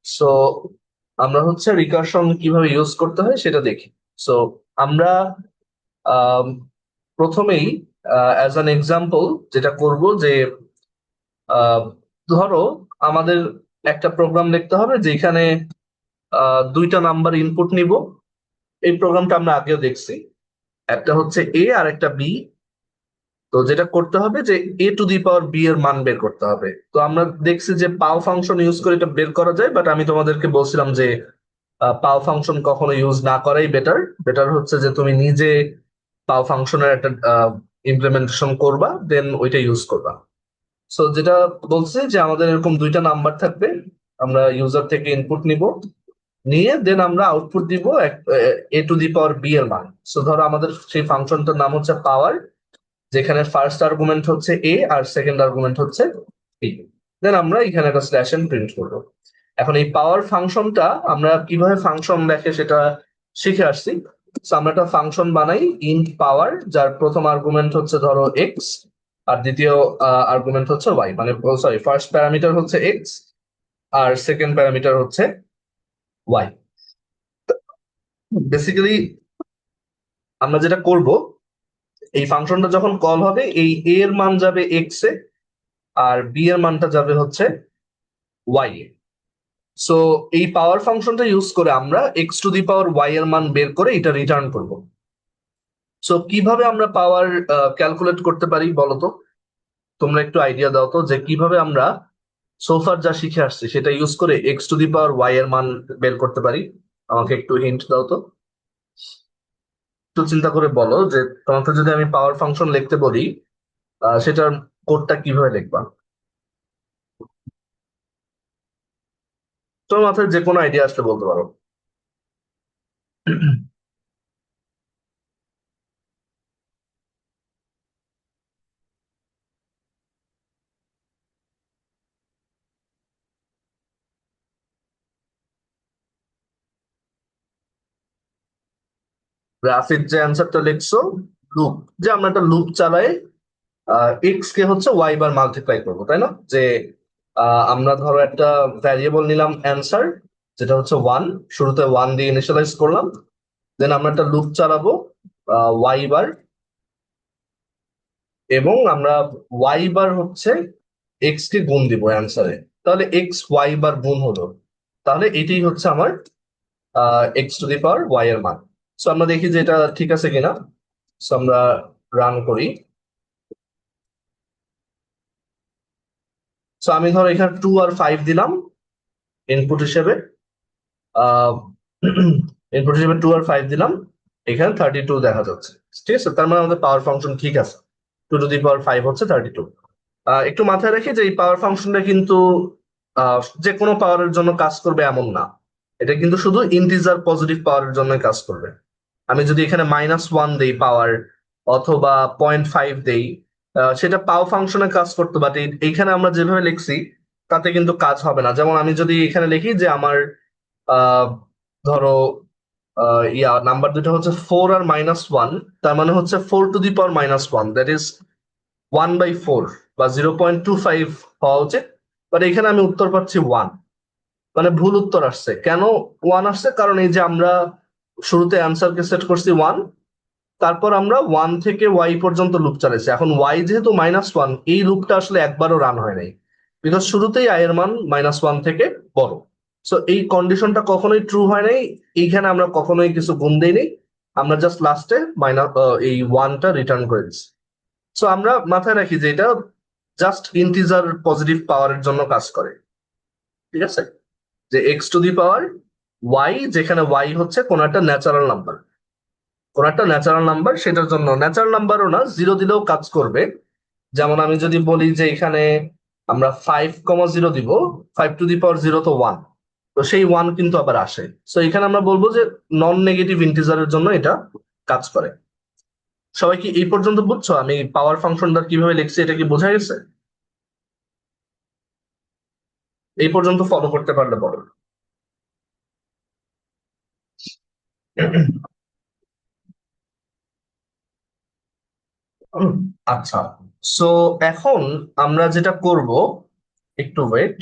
So আমরা হচ্ছে recursion কিভাবে ইউজ করতে হয় সেটা দেখি। সো আমরা আম, প্রথমেই অ্যাজ অ্যান এক্সাম্পল যেটা করব যে আহ, ধরো আমাদের একটা প্রোগ্রাম লিখতে হবে যেখানে দুইটা নাম্বার ইনপুট নিব। এই প্রোগ্রামটা আমরা আগেও দেখছি, একটা হচ্ছে এ আর একটা বি। তো যেটা করতে হবে যে এ টু দি পাওয়ার বি এর মান বের করতে হবে। তো আমরা দেখছি যে পাও ফাংশন ইউজ করে এটা বের করা যায়, বাট আমি তোমাদেরকে বলছিলাম যে পাও ফাংশন কখনো ইউজ না করাই বেটার। বেটার হচ্ছে যে তুমি নিজে পাও ফাংশনের একটা ইমপ্লিমেন্টেশন করবা, দেন ওইটা ইউজ করবা। সো যেটা বলছে যে আমাদের এরকম দুইটা নাম্বার থাকবে, আমরা ইউজার থেকে ইনপুট নিব, নিয়ে দেন আমরা আউটপুট দিব এ টু দি পাওয়ার বি এর মান। সো ধরো আমাদের সেই ফাংশনটার নাম হচ্ছে পাওয়ার, যেখানে ফার্স্ট আর্গুমেন্ট হচ্ছে এ আর সেকেন্ড আর্গুমেন্ট হচ্ছে বি। দেন আমরা এখানে একটা স্ল্যাশ এন প্রিন্ট করবো। এখন এই পাওয়ার ফাংশনটা আমরা কিভাবে ফাংশন দেখে সেটা শিখে আসছি। So, আমরা একটা ফাংশন বানাই ইন্ট পাওয়ার, যার প্রথম আর্গুমেন্ট হচ্ছে ধরো এক্স আর দ্বিতীয় আর্গুমেন্ট হচ্ছে ওয়াই, মানে সরি, ফার্স্ট প্যারামিটার হচ্ছে এক্স আর সেকেন্ড প্যারামিটার হচ্ছে ওয়াই। বেসিক্যালি আমরা যেটা করব, এই ফাংশনটা যখন কল হবে এই এ এর মান যাবে এক্স এ আর বি এর মানটা যাবে হচ্ছে ওয়াই এ। সো এই পাওয়ার ফাংশনটা ইউজ করে আমরা x to the power y এর মান বের করে এটা রিটার্ন করব। সো কিভাবে আমরা পাওয়ার ক্যালকুলেট করতে পারি বলো তো? তোমরা একটু আইডিয়া দাও তো যে কিভাবে আমরা সোফার যা শিখে আসছি সেটা ইউজ করে x to the power y এর মান বের করতে পারি। আমাকে একটু হিন্ট দাও তো। একটু চিন্তা করে বলো যে তোমাকে যদি আমি পাওয়ার ফাংশন লিখতে বলি, সেটার কোডটা কিভাবে লিখবা? তোমার মাথায় যে কোনো আইডিয়া আসলে বলতে পারো। গ্রাফিক যে অ্যান্সারটা লিখছো, লুপ, যে আমরা একটা লুপ চালাই, এক্স কে হচ্ছে ওয়াই বার মাল্টিপ্লাই করবো, তাই না? যে আমরা ধরো একটা ভ্যারিয়েবল নিলাম অ্যান্সার, যেটা হচ্ছে ওয়ান, শুরুতে ওয়ান দিয়ে ইনিশিয়ালাইজ করলাম। দেন আমরা একটা লুপ চালাবো ওয়াই বার, এবং আমরা ওয়াই বার হচ্ছে এক্স কে গুণ দিব অ্যান্সারে। তাহলে এক্স ওয়াই বার গুণ হলো, তাহলে এটাই হচ্ছে আমার x to the power y এর মান। সো আমরা দেখি যে এটা ঠিক আছে কিনা। সো আমরা রান করি। সো আমি ধরো এখানে টু আর ফাইভ দিলাম ইনপুট হিসেবে। আহ ইনপুট হিসেবে টু আর ফাইভ দিলাম, এখানে 32 দেখা যাচ্ছে। ঠিক আছে, তার মানে আমাদের পাওয়ার ফাংশন ঠিক আছে। Two to the power five হচ্ছে 32। একটু মাথায় রেখে যে এই পাওয়ার ফাংশনটা কিন্তু যে কোনো পাওয়ারের জন্য কাজ করবে এমন না। এটা কিন্তু শুধু ইন্টিজার পজিটিভ পাওয়ারের জন্য কাজ করবে। আমি যদি এখানে -1 দেই পাওয়ার, অথবা 0.5 দেই, সেটা পাও ফাংশনে কাজ করতো, বাট এইখানে আমরা যেভাবে লিখছি তাতে কিন্তু কাজ হবে না। যেমন আমি যদি এখানে লিখি যে আমার আহ ধরো নাম্বার দুটো হচ্ছে ফোর আর -1, তার মানে হচ্ছে 4 two the power -1, that is 1/4 বা 0.25 হওয়া উচিত। বাট এখানে আমি উত্তর পাচ্ছি ওয়ান, মানে ভুল উত্তর আসছে। কেন ওয়ান আসছে? কারণ এই যে আমরা শুরুতে অ্যান্সারকে সেট করছি ওয়ান, তারপর আমরা ওয়ান থেকে ওয়াই পর্যন্ত লুপ চালাইছি। এখন ওয়াই যেহেতু -1, এই লুপটা আসলে একবারও রান হয় নাই, বিকজ শুরুতেই আই এর মান -1 থেকে বড়। সো এই কন্ডিশনটা কখনোই ট্রু হয় নাই। এইখানে আমরা কখনোই কিছু গুণ দেইনি, আমরা জাস্ট লাস্টে মাইনাস এই ওয়ানটা রিটার্ন করে দিচ্ছি। সো আমরা মাথায় রাখি যে এটা জাস্ট ইন্টিজার পজিটিভ পাওয়ারের জন্য কাজ করে। ঠিক আছে, যে x to the power y, যেখানে ওয়াই হচ্ছে কোন একটা ন্যাচারাল নাম্বার, কোন একটা ন্যাচারাল নাম্বার, সেটার জন্য ন্যাচারাল নাম্বারও না, জিরো দিলেও কাজ করবে। যেমন আমি যদি বলি যে এখানে আমরা 5,0 দিব, 5 টু দি পাওয়ার 0 তো ওয়ান, তো সেই ওয়ান কিন্তু আবার আসে। তো এখানে আমরা বলবো যে নন নেগেটিভ ইন্টিজারের জন্য এটা কাজ করে। সবাই কি এই পর্যন্ত বুঝছো? আমি পাওয়ার ফাংশনটা কিভাবে লিখছি এটা কি বোঝা গেছে? এই পর্যন্ত ফলো করতে পারলে বলো। আচ্ছা, সো এখন আমরা যেটা করব, একটু ওয়েট।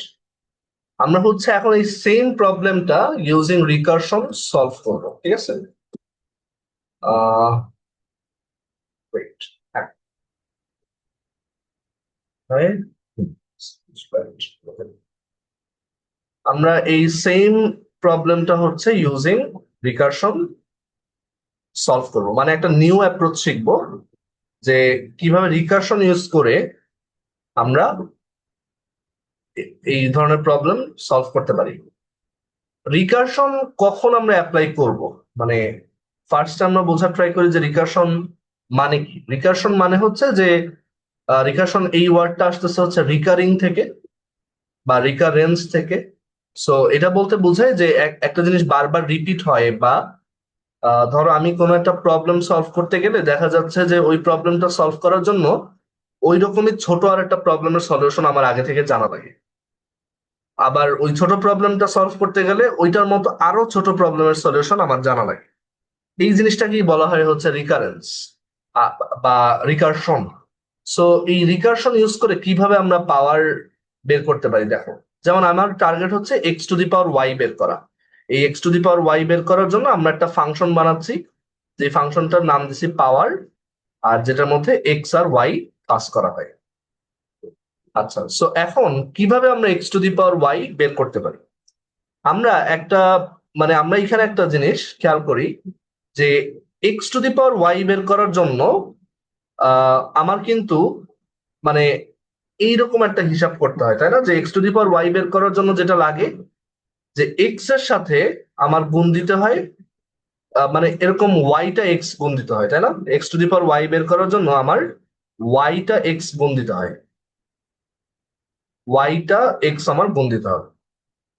আমরা হচ্ছে এখন এই সেম প্রবলেমটা ইউজিং রিকারশন সলভ করবো, ঠিক আছে? ওয়েট, হ্যাঁ, right? আমরা এই সেম প্রবলেমটা হচ্ছে ইউজিং রিকারশন সলভ করব, মানে একটা নিউ অ্যাপ্রোচ শিখবো যে কিভাবে রিকারশন ইউজ করে আমরা এই ধরনের প্রবলেম সলভ করতে পারি। রিকারশন কখন আমরা অ্যাপ্লাই করব, মানে ফার্স্ট আমরা বোঝার ট্রাই করি যে রিকারশন মানে কি। রিকারশন মানে হচ্ছে যে রিকারশন এই ওয়ার্ডটা আসতেছে হচ্ছে রিকারিং থেকে বা রিকারেন্স থেকে। সো এটা বলতে বোঝায় যে একটা জিনিস বারবার রিপিট হয়, বা ধরো আমি কোনো একটা প্রবলেম সলভ করতে গেলে দেখা যাচ্ছে যে ওই প্রবলেমটা সলভ করার জন্য ওই রকমই ছোট আর একটা প্রবলেমের সলিউশন আমার আগে থেকে জানা লাগে। আবার ওই ছোট প্রবলেমটা সলভ করতে গেলে ওইটার মতো আরো ছোট প্রবলেমের সলিউশন আমার জানা লাগে। এই জিনিসটাকেই বলা হয় হচ্ছে রিকারেন্স বা রিকারশন। সো এই রিকারশন ইউজ করে কিভাবে আমরা পাওয়ার বের করতে পারি দেখো। যেমন আমার টার্গেট হচ্ছে x to the power y বের করা। এই x to the power y বের করার জন্য আমরা একটা ফাংশন বানাচ্ছি, যে ফাংশনটার নাম দিছি পাওয়ার, আর যেটার মধ্যে এক্স আর ওয়াই পাস করা হয়। আচ্ছা, সো এখন কিভাবে আমরা x to the power y বের করতে পারি? আমরা একটা, মানে আমরা এখানে একটা জিনিস খেয়াল করি যে x to the power y বের করার জন্য আমার কিন্তু মানে এইরকম একটা হিসাব করতে হয়, তাই না? যে x to the power y বের করার জন্য যেটা লাগে যে এক্স এর সাথে আমার গুণ দিতে হয়, মানে এরকম ওয়াইটা এক্স গুণ দিতে হয়, তাই না? X to the power y বের করার জন্য আমার ওয়াইটা এক্স গুণ দিতে হয়, ওয়াইটা এক্স আমার গুণ দিতে হবে।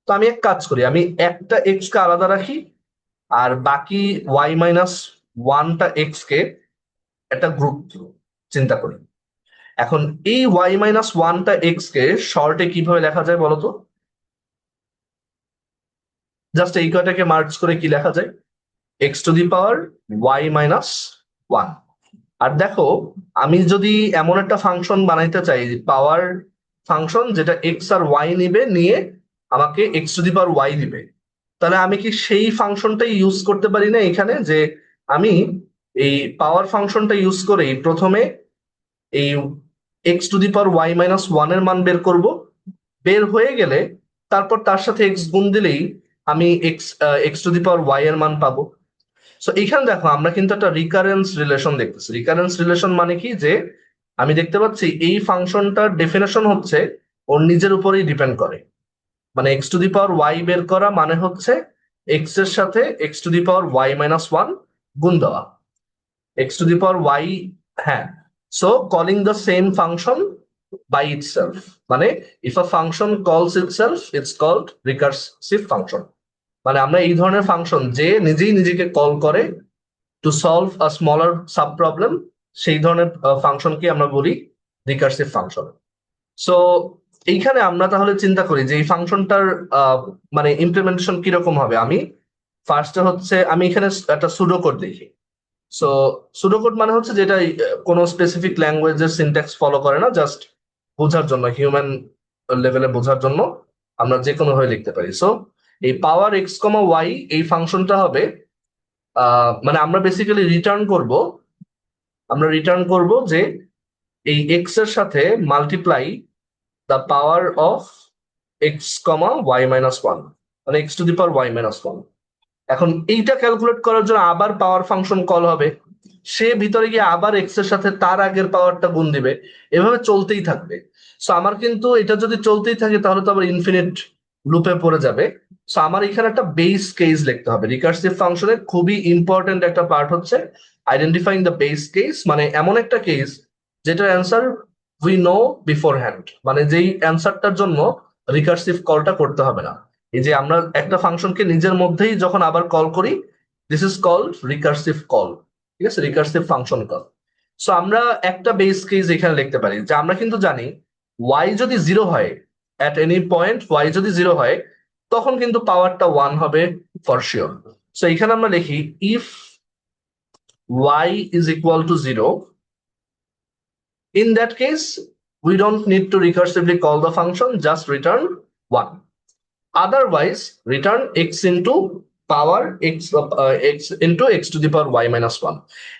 তো আমি এক কাজ করি, আমি একটা এক্স কে আলাদা রাখি, আর বাকি ওয়াই মাইনাস ওয়ানটা এক্স কে একটা গ্রুপ চিন্তা করি। এখন এই ওয়াই মাইনাস ওয়ানটা এক্স কে শর্টে কিভাবে লেখা যায় বলতো? জাস্ট এই কয়টাকে মার্জ করে কি লেখা যায়? X to the power y minus one. আর দেখো, আমি যদি এমন একটা ফাংশন বানাইতে চাই, পাওয়ার ফাংশন যেটা এক্স আর ওয়াই নিবে, নিয়ে আমাকে x to the power y দিবে, তাহলে আমি কি সেই ফাংশনটাই ইউজ করতে পারি না এখানে? যে আমি এই পাওয়ার ফাংশনটা ইউজ করেই প্রথমে এই x to the power y minus one এর মান বের করব, বের হয়ে গেলে তারপর তার সাথে এক্স গুণ দিলেই আমি x to the power y এর মান পাবো। সো এখানে দেখো আমরা কিন্তু একটা রিকারেন্স রিলেশন দেখতেছি। রিকারেন্স রিলেশন মানে কি, যে আমি দেখতে পাচ্ছি এই ফাংশনটার ডেফিনেশন হচ্ছে ওর নিজের উপরেই ডিপেন্ড করে। মানে x to the power y বের করা মানে হচ্ছে এক্স এর সাথে x to the power y minus one গুণ দেওয়া। X to the power y, হ্যাঁ। So calling the same function by itself, মানে if a function calls itself it's called recursive function. মানে আমরা এই ধরনের ফাংশন যে নিজেই নিজেকে কল করে to solve a smaller sub problem, সেই ধরনের ফাংশনকে আমরা বলি রিকার্সিভ ফাংশন। সো এইখানে আমরা তাহলে চিন্তা করি যে এই ফাংশনটার মানে ইমপ্লিমেন্টেশন কিরকম হবে। আমি ফার্স্টে হচ্ছে আমি এখানে একটা সুডো কোড দেখি। সো সুডো কোড মানে হচ্ছে যেটা কোনো স্পেসিফিক ল্যাঙ্গুয়েজের সিনট্যাক্স ফলো করে না, জাস্ট বোঝার জন্য, হিউম্যান লেভেলে বোঝার জন্য আমরা যে কোনো ভাবে লিখতে পারি। সো এই পাওয়ার এক্স কমা ওয়াই এই ফাংশনটা হবে মানে আমরা বেসিক্যালি রিটার্ন করব যে এই এক্স এর সাথে multiply the power of x comma y minus one, মানে x to the power y minus one. এখন এইটা ক্যালকুলেট করার জন্য আবার পাওয়ার ফাংশন কল হবে, সে ভিতরে গিয়ে আবার এক্স এর সাথে তার আগের পাওয়ারটা গুণ দিবে, এভাবে চলতেই থাকবে। সো আমার কিন্তু এটা যদি চলতেই থাকে তাহলে তো আবার ইনফিনিট লুপে পড়ে যাবে। সো আমার এখানে একটা বেস কেস লিখতে হবে। রিকার্সিভ ফাংশনের খুবই ইম্পর্টেন্ট একটা পার্ট হচ্ছে আইডেন্টিফাইং দ্য বেস কেস, মানে এমন একটা কেস যেটার answer we know before hand, মানে যেই অ্যান্সারটার জন্য রিকার্সিভ কলটা করতে হবে না। এই যে আমরা একটা ফাংশনকে নিজের মধ্যেই যখন আবার কল করি, this is called recursive call, ঠিক আছে? Recursive function call. সো আমরা একটা বেস কেস এখানে লিখতে পারি যে আমরা কিন্তু জানি ওয়াই যদি জিরো হয়, অ্যাট এনি পয়েন্ট ওয়াই যদি জিরো হয়, তখন কিন্তু পাওয়ারটা ওয়ান হবে ফর শিওর। সো এখানে আমরা লিখি if y is equal to zero, in that case we don't need to recursively call the function, just return 1. Otherwise return x into power x into x to the power y minus one.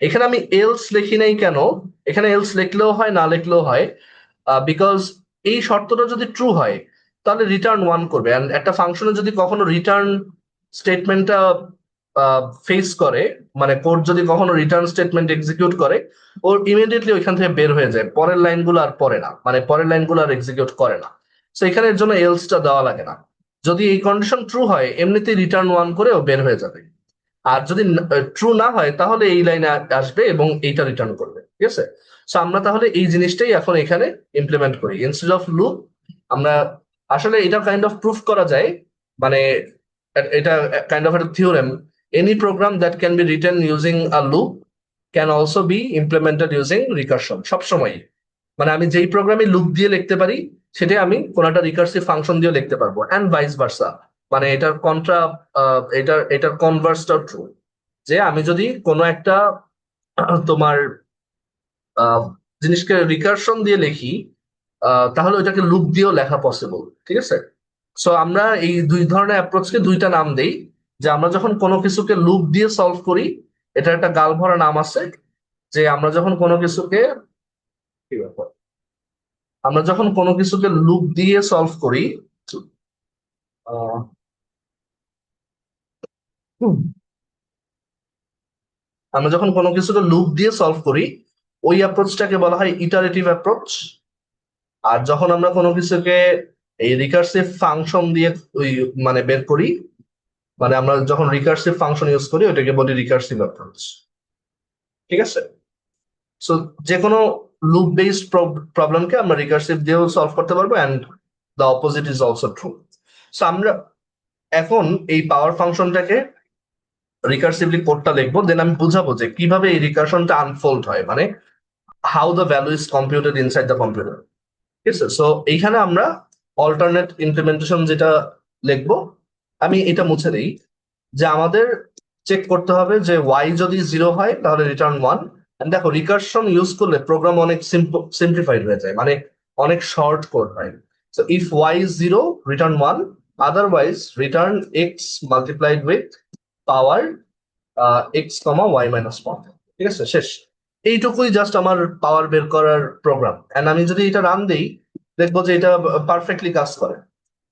এখানে আমি else লিখি নাই কেন, এখানে else লিখলেও হয় না লিখলেও হয়, বিকজ এই শর্তটা যদি ট্রু হয় তাহলে রিটার্ন ওয়ান করবে। অ্যান্ড একটা ফাংশনে যদি কখনো রিটার্ন স্টেটমেন্টটা ফেস করে, মানে কোড যদি কখনো রিটার্ন স্টেটমেন্ট এক্সিকিউট করে, ওর ইমিডিয়েটলি ওইখান থেকে বের হয়ে যায়, পরের লাইনগুলো আর পড়ে না, মানে পরের লাইনগুলো আর এক্সিকিউট করে না। তো এখানে এর জন্য এলসটা দেওয়া লাগে না। যদি এই কন্ডিশন ট্রু হয় এমনিতেই রিটার্ন ওয়ান করে ও বের হয়ে যাবে। আর যদি ট্রু না হয় তাহলে এই লাইনে আসবে এবং এইটা রিটার্ন করবে, ঠিক আছে? সো আমরা তাহলে এই জিনিসটাই এখন এখানে ইমপ্লিমেন্ট করি ইনস্টেড অফ লুপ। আমরা আসলে এটা কাইন্ড অফ প্রুফ করা যায়, মানে এটা কাইন্ড অফ একটা theorem. Any program that can be written using a loop can also be implemented using recursion. সবসময় মানে আমি যেই প্রোগ্রামে লুপ দিয়ে লিখতে পারি সেটাই আমি কোন একটা রিকার্সিভ ফাংশন দিয়ে লিখতে পারবো, অ্যান্ড ভাইস ভার্সা। মানে এটার কন্ট্রা, এটার কনভার্সটা ট্রু, যে আমি যদি কোনো একটা তোমার আহ, জিনিসকে রিকারশন দিয়ে লিখি, তাহলে ওইটাকে লুপ দিয়েও লেখা পসিবল, ঠিক আছে? সো আমরা এই দুই ধরনের অ্যাপ্রোচকে দুইটা নাম দেই, যে আমরা যখন কোনো কিছুকে লুপ দিয়ে সলভ করি, এটার একটা গাল ভরা নাম আছে, যে আমরা যখন কোনো কিছুকে, কি ব্যাপার, আমরা যখন কোনো কিছুকে লুপ দিয়ে সলভ করি, আহ, হুম, আমরা যখন কোনো কিছুকে লুপ দিয়ে সলভ করি ওই অ্যাপ্রোচটাকে বলা হয় ইটারেটিভ অ্যাপ্রোচ। আর যখন আমরা কোনো কিছুকে এই রিকার্সিভ ফাংশন দিয়ে ওই মানে বের করি, মানে আমরা যখন রিকার্সিভ ফাংশন ইউজ করি ওটাকে বলি রিকার্সিভ অ্যাপ্রোচ, ঠিক আছে? সো যে কোনো লুপ বেসড প্রবলেমকে আমরা রিকার্সিভ দিয়েও সলভ করতে পারবো, and the opposite is also true. So আমরা এখন এই পাওয়ার ফাংশনটাকে রিকার্সিভলি কোডটা লিখবো, দেন আমি বুঝাবো যে কিভাবে এই রিকার্শনটা আনফোল্ড হয়, মানে how the value is computed inside the computer, ঠিক আছে? সো এইখানে আমরা অল্টারনেট ইমপ্লিমেন্টেশন যেটা লিখবো, আমি এটা মুছে দিই, যে আমাদের চেক করতে হবে যে ওয়াই যদি জিরো হয় তাহলে রিটার্ন ওয়ান। দেখো রিকারশন ইউজ করলে প্রোগ্রাম অনেক সিম্পলিফাইড হয়ে যায়, মানে অনেক শর্ট কোড হয়। So if y is zero return one, otherwise return x multiplied with power x comma y minus one, ঠিক আছে? শেষ। এইটুকুই জাস্ট আমার পাওয়ার বের করার প্রোগ্রাম। এন্ড আমি যদি এটা রান দিই দেখবো যে এটা পারফেক্টলি কাজ করে।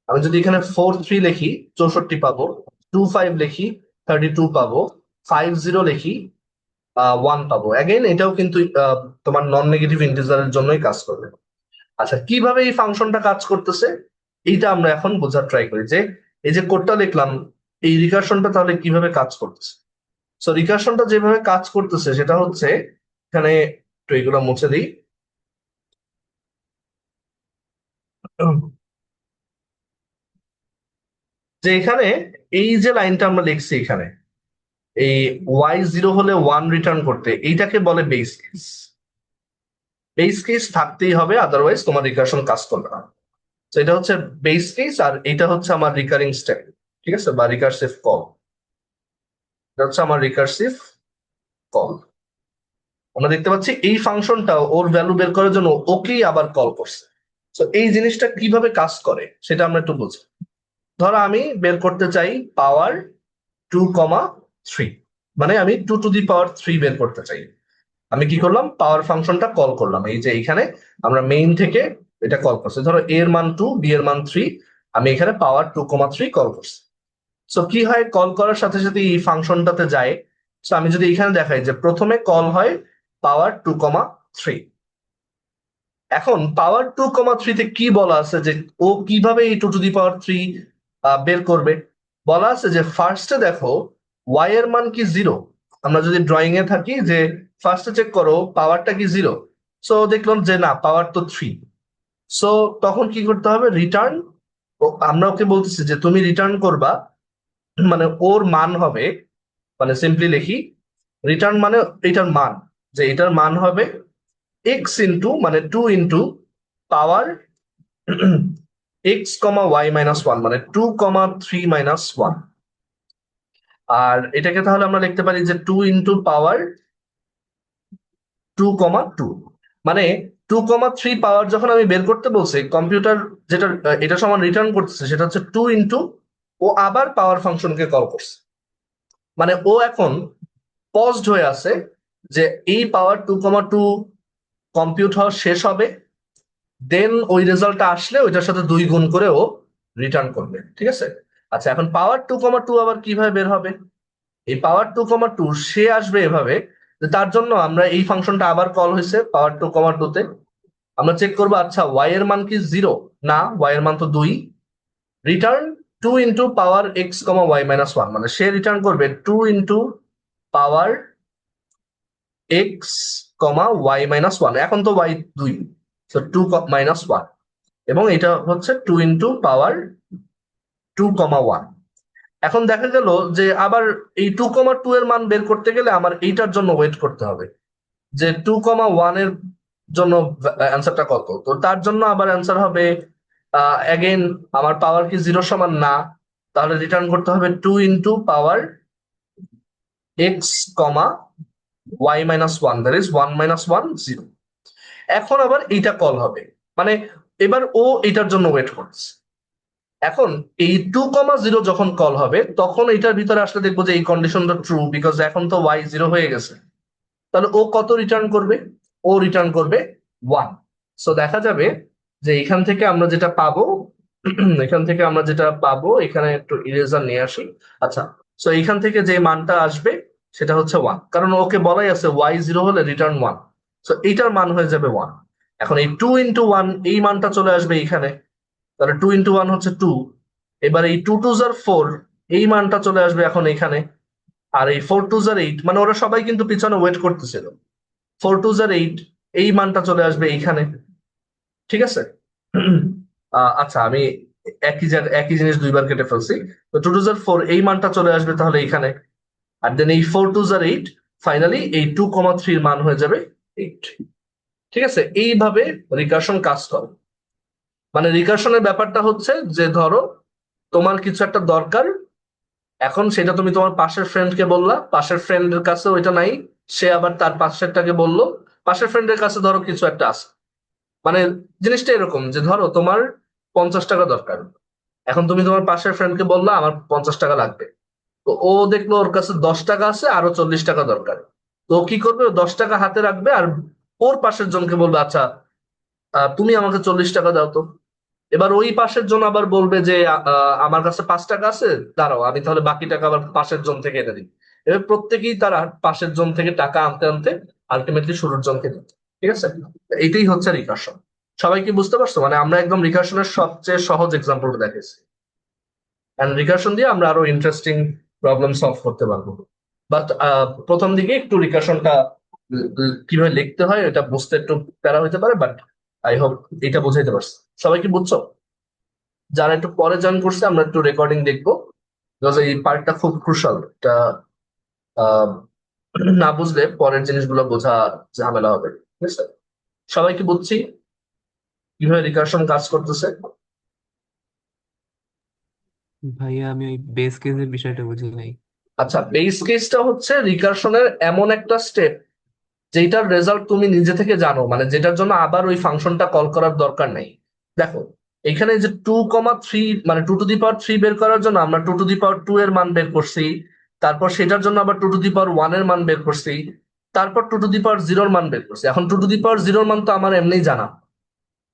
আমি যদি এখানে 4 3 লিখি 64 পাবো, 2 5 লিখি 32 পাবো, 5 0 লিখি 1 পাবো। অ্যাগেন এটাও কিন্তু তোমার নন নেগেটিভ ইন্টিজারের জন্যই কাজ করবে। আচ্ছা, কিভাবে এই ফাংশনটা কাজ করতেছে এইটা আমরা এখন বোঝার ট্রাই করি, যে এই যে কোডটা লিখলাম এই রিকারশনটা তাহলে কিভাবে কাজ করতেছে। সো রিকারশনটা যেভাবে কাজ করতেছে সেটা হচ্ছে, এখানে একটু এগুলো মুছে দিই। যে এখানে এই যে লাইনটা আমরা লিখছি এখানে, এই ওয়াই জিরো হলে ওয়ান রিটার্ন করতে, এইটাকে বলে বেস কেস। বেস কেস থাকতেই হবে, আদারওয়াইজ তোমার রিকারশন কাজ করবে না। তো এটা হচ্ছে বেস কেস, আর এটা হচ্ছে আমার রিকারিং স্টেপ, ঠিক আছে, বা রিকারসিভ কল। এটা হচ্ছে আমার রিকারসিভ কল। আমরা দেখতে পাচ্ছি এই ফাংশনটা ওর ভ্যালু বের করার জন্য ওকেই আবার কল করছে। তো এই জিনিসটা কিভাবে কাজ করে সেটা আমরা একটু বুঝি। ধরো আমি বের করতে চাই পাওয়ার 2,3, মানে আমি 2 টু দি পাওয়ার 3 বের করতে চাই। আমি কি করলাম, পাওয়ার ফাংশনটা কল করলাম, এই যে এখানে আমরা মেইন থেকে এটা কল করছি। ধরো এ এর মান 2, বি এর মান 3, আমি এখানে পাওয়ার 2,3 কল করছি। সো কি হয়, কল করার সাথে সাথে এই ফাংশনটাতে যায়। সো আমি যদি এখানে দেখাই যে প্রথমে কল হয় পাওয়ার 2,3। এখন পাওয়ার 2,3 কি বলা আছে, যে ও কিভাবে এই 2 টু দি পাওয়ার 3 বের করবে। বলা আছে যে ফার্স্টে দেখো ওয়াই এর মান কি জিরো। আমরা যদি ড্রয়িং এ থাকি যে ফার্স্টে চেক করো পাওয়ারটা কি জিরো, সো দেখলাম যে না, পাওয়ার তো 3। সো তখন কি করতে হবে, রিটার্ন। আমরা ওকে বলতেছি যে তুমি রিটার্ন করবা, মানে ওর মান হবে, মানে সিম্পলি লিখি রিটার্ন মানে এটার মান, যে এটার মান হবে এক্স ইন্টু, মানে 2 into power x comma y minus one, মানে 2,3 মাইনাস ওয়ান। আর এটাকে তাহলে আমরা লিখতে পারি যে 2 ইন্টু পাওয়ার 2,2, মানে 2,3 পাওয়ার যখন আমি বের করতে বলছি, কম্পিউটার যেটা এটা সমান রিটার্ন করতেছে সেটা হচ্ছে 2 ইন্টু ও আবার পাওয়ার ফাংশনকে কল করছে, মানে ও এখন পজড হয়ে আছে যে এই পাওয়ার 2,2 কম্পিউট হওয়া শেষ হবে, দেন ওই রেজাল্টটা আসলে ওইটার সাথে 2 গুণ করে ও রিটার্ন করবে। ঠিক আছে, আচ্ছা এখন পাওয়ার 2,2 আবার কিভাবে বের হবে? এই পাওয়ার 2,2 সে আসবে এভাবে যে তার জন্য আমরা এই ফাংশনটা আবার কল হয়েছে পাওয়ার 2,2 তে, আমরা চেক করবো আচ্ছা ওয়াই এর মান কি 0? না, ওয়াই এর মান তো 2। Return 2 into power x comma y minus 1, মানে সে রিটার্ন করবে 2 into power x comma y minus 1, এখন তো ওয়াই 2, তো 2 মাইনাস 1, এবং এটা হচ্ছে 2 ইন্টু পাওয়ার 2,1। এখন দেখা গেল যে আবার এই 2,2 এর মান বের করতে গেলে আমার এইটার জন্য ওয়েট করতে হবে যে 2,1 এর জন্য অ্যান্সারটা কত, তো তার জন্য আবার অ্যান্সার হবে অ্যাগেন আমার পাওয়ার কি 0 সমান না, তাহলে রিটার্ন করতে হবে 2 into power x comma y minus 1, that is 1 minus 1 0। এখন আবার এইটা কল হবে, মানে এবার ও এটার জন্য ওয়েট করছে। এখন এই 2,0 যখন কল হবে তখন এটার ভিতরে আসলে দেখবো যে এই কন্ডিশনটা ট্রু, বিকজ এখন তো ওয়াই 0 হয়ে গেছে। তাহলে ও কত রিটার্ন করবে? ও রিটার্ন করবে 1। সো দেখা যাবে যে এখান থেকে আমরা যেটা পাবো এখান থেকে আমরা যেটা পাবো, এখানে একটু ইরেজার নিয়ে আসি। আচ্ছা, সো এখান থেকে যে মানটা আসবে সেটা হচ্ছে 1, কারণ ওকে বলাই আছে ওয়াই 0 হলে রিটার্ন 1। সো এইটার মান হয়ে যাবে 1। এখন এই 2 ইন্টু 1 এই মানটা চলে আসবে এইখানে, তাহলে 2 ইন্টু 1 হচ্ছে 2। এবার এই 2 টু জার 4 এই মানটা চলে আসবে এখন এখানে, আর এই 4 টু জার 8, মানে ওরা সবাই কিন্তু পিছনে ওয়েট করতেছিল। 4 টু জার 8 এই মানটা চলে আসবে এইখানে। ঠিক আছে, আচ্ছা আমি একই জিনিস দুইবার কেটে ফেলছি। তো 2 টু জার 4 এই মানটা চলে আসবে তাহলে এইখানে, আর দেন এই 4 টু জার 8, ফাইনালি এই 2,3 এর মান হয়ে যাবে 8। ঠিক আছে, এইভাবে রিকার্শন কাজ করে। মানে রিকার্শনের ব্যাপারটা হচ্ছে যে ধরো তোমার কিছু একটা দরকার, এখন সেটা তুমি তোমার পাশের ফ্রেন্ডকে বললা, পাশের ফ্রেন্ডের কাছে ওইটা নাই, সে আবার তার পাশেরটাকে বললো, পাশের ফ্রেন্ডের কাছে ধরো কিছু একটা আছে। মানে জিনিসটা এরকম যে ধরো তোমার 50 টাকা দরকার, এখন তুমি তোমার পাশের ফ্রেন্ডকে বললা আমার 50 টাকা লাগবে, তো ও দেখলো ওর কাছে 10 টাকা আছে, আরো 40 টাকা দরকার। তো ও কি করবে? ও 10 টাকা হাতে রাখবে আর ওর পাশের জনকে বলবে আচ্ছা তুমি আমাকে 40 টাকা দাও তো। এবার ওই পাশের জন আবার বলবে যে আমার কাছে 5 টাকা আছে, দাঁড়াও আমি তাহলে বাকি টাকা আবার পাশের জন থেকে এনে দিই। এবার প্রত্যেকেই তার পাশের জন থেকে টাকা আনতে আনতে আলটিমেটলি শুরুর জনকে দিত। ঠিক আছে, এইটাই হচ্ছে রিকার্শন। সবাই কি বুঝতে পারছো? মানে আমরা একদম রিকার্শনের সবচেয়ে সহজ এক্সাম্পলটা দেখেছি, এন্ড রিকার্শন দিয়ে আমরা আরো ইন্টারেস্টিং প্রবলেম সলভ করতে পারবো। বাট প্রথম দিকে একটু রিকার্শনটা কিভাবে লিখতে হয় এটা বুঝতে একটু প্যারা হইতে পারে, বাট আই হোপ এটা বুঝাইতে পারছি। সবাই কি বুঝছো? যারা একটু পরে জয়েন করছে আমরা একটু রেকর্ডিং দেখবো, বিকজ এই পার্টটা খুব ক্রুশাল। এটা আহ, না বুঝলে পরের জিনিসগুলো বোঝা ঝামেলা হবে। ঠিক আছে, সবাই কি বুঝছি কিভাবে রিকার্শন কাজ করতেছে? ভাইয়া আমি ওই বেস কেসের বিষয়টা বুঝি নাই। আচ্ছা, বেস কেসটা হচ্ছে রিকার্শনের এমন একটা স্টেপ যেটার রেজাল্ট তুমি নিজে থেকে জানো, মানে যেটার জন্য আবার ওই ফাংশনটা কল করার দরকার নেই। দেখো এখানে যে 2,3, মানে 2 টু দি পাওয়ার 3 বের করার জন্য আমরা 2 টু দি পাওয়ার 2 এর মান বের করছি, তারপর সেটার জন্য আবার 2 টু দি পাওয়ার 1 এর মান বের করছি, তারপর 2 টু দি পাওয়ার 0 এর মান বের করছি। এখন 2 টু দি পাওয়ার 0 এর মান তো আমার এমনিই জানা,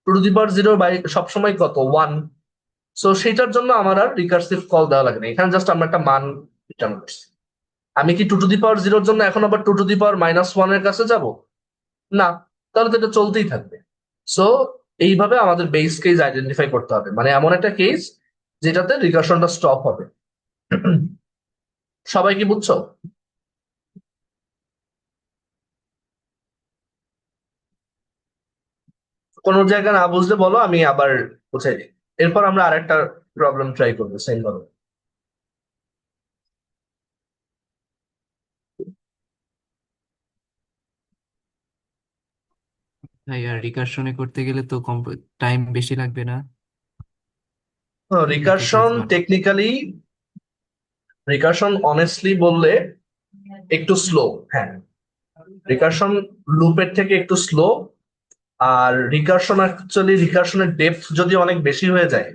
2 টু দি পাওয়ার 0 বাই সবসময় কত? 1। সো সেটার জন্য আমার আর রিকার্সিভ কল দেওয়া লাগে না, এখানে জাস্ট আমরা একটা মান রিটার্ন করছি। আমি কি 2 টু দি পাওয়ার 0 এর জন্য এখন আবার 2 টু দি পাওয়ার -1 এর কাছে যাব? না, তাহলে তো এটা চলতেই থাকবে। সো এইভাবে আমাদের বেস কেস আইডেন্টিফাই করতে হবে, মানে এমন একটা কেস যেটাতে রিকার্শনটা স্টপ হবে। সবাই কি বুঝছো? কোনো জায়গা না বুঝলে বলো, আমি আবার বুঝাই দিই। এরপর আমরা আরেকটা প্রবলেম ট্রাই করবো সেম ভাবে। ভাইয়া রিকার্শনে করতে গেলে তো টাইম বেশি লাগবে না? নাকি রিকার্শন জাস্ট বানান? টেকনিক্যালি, রিকার্শন অনেস্টলি বললে একটু স্লো। হ্যাঁ, রিকার্শন লুপের থেকে একটু স্লো, আর রিকার্শনের ডেপথ যদি অনেক বেশি হয়ে যায়,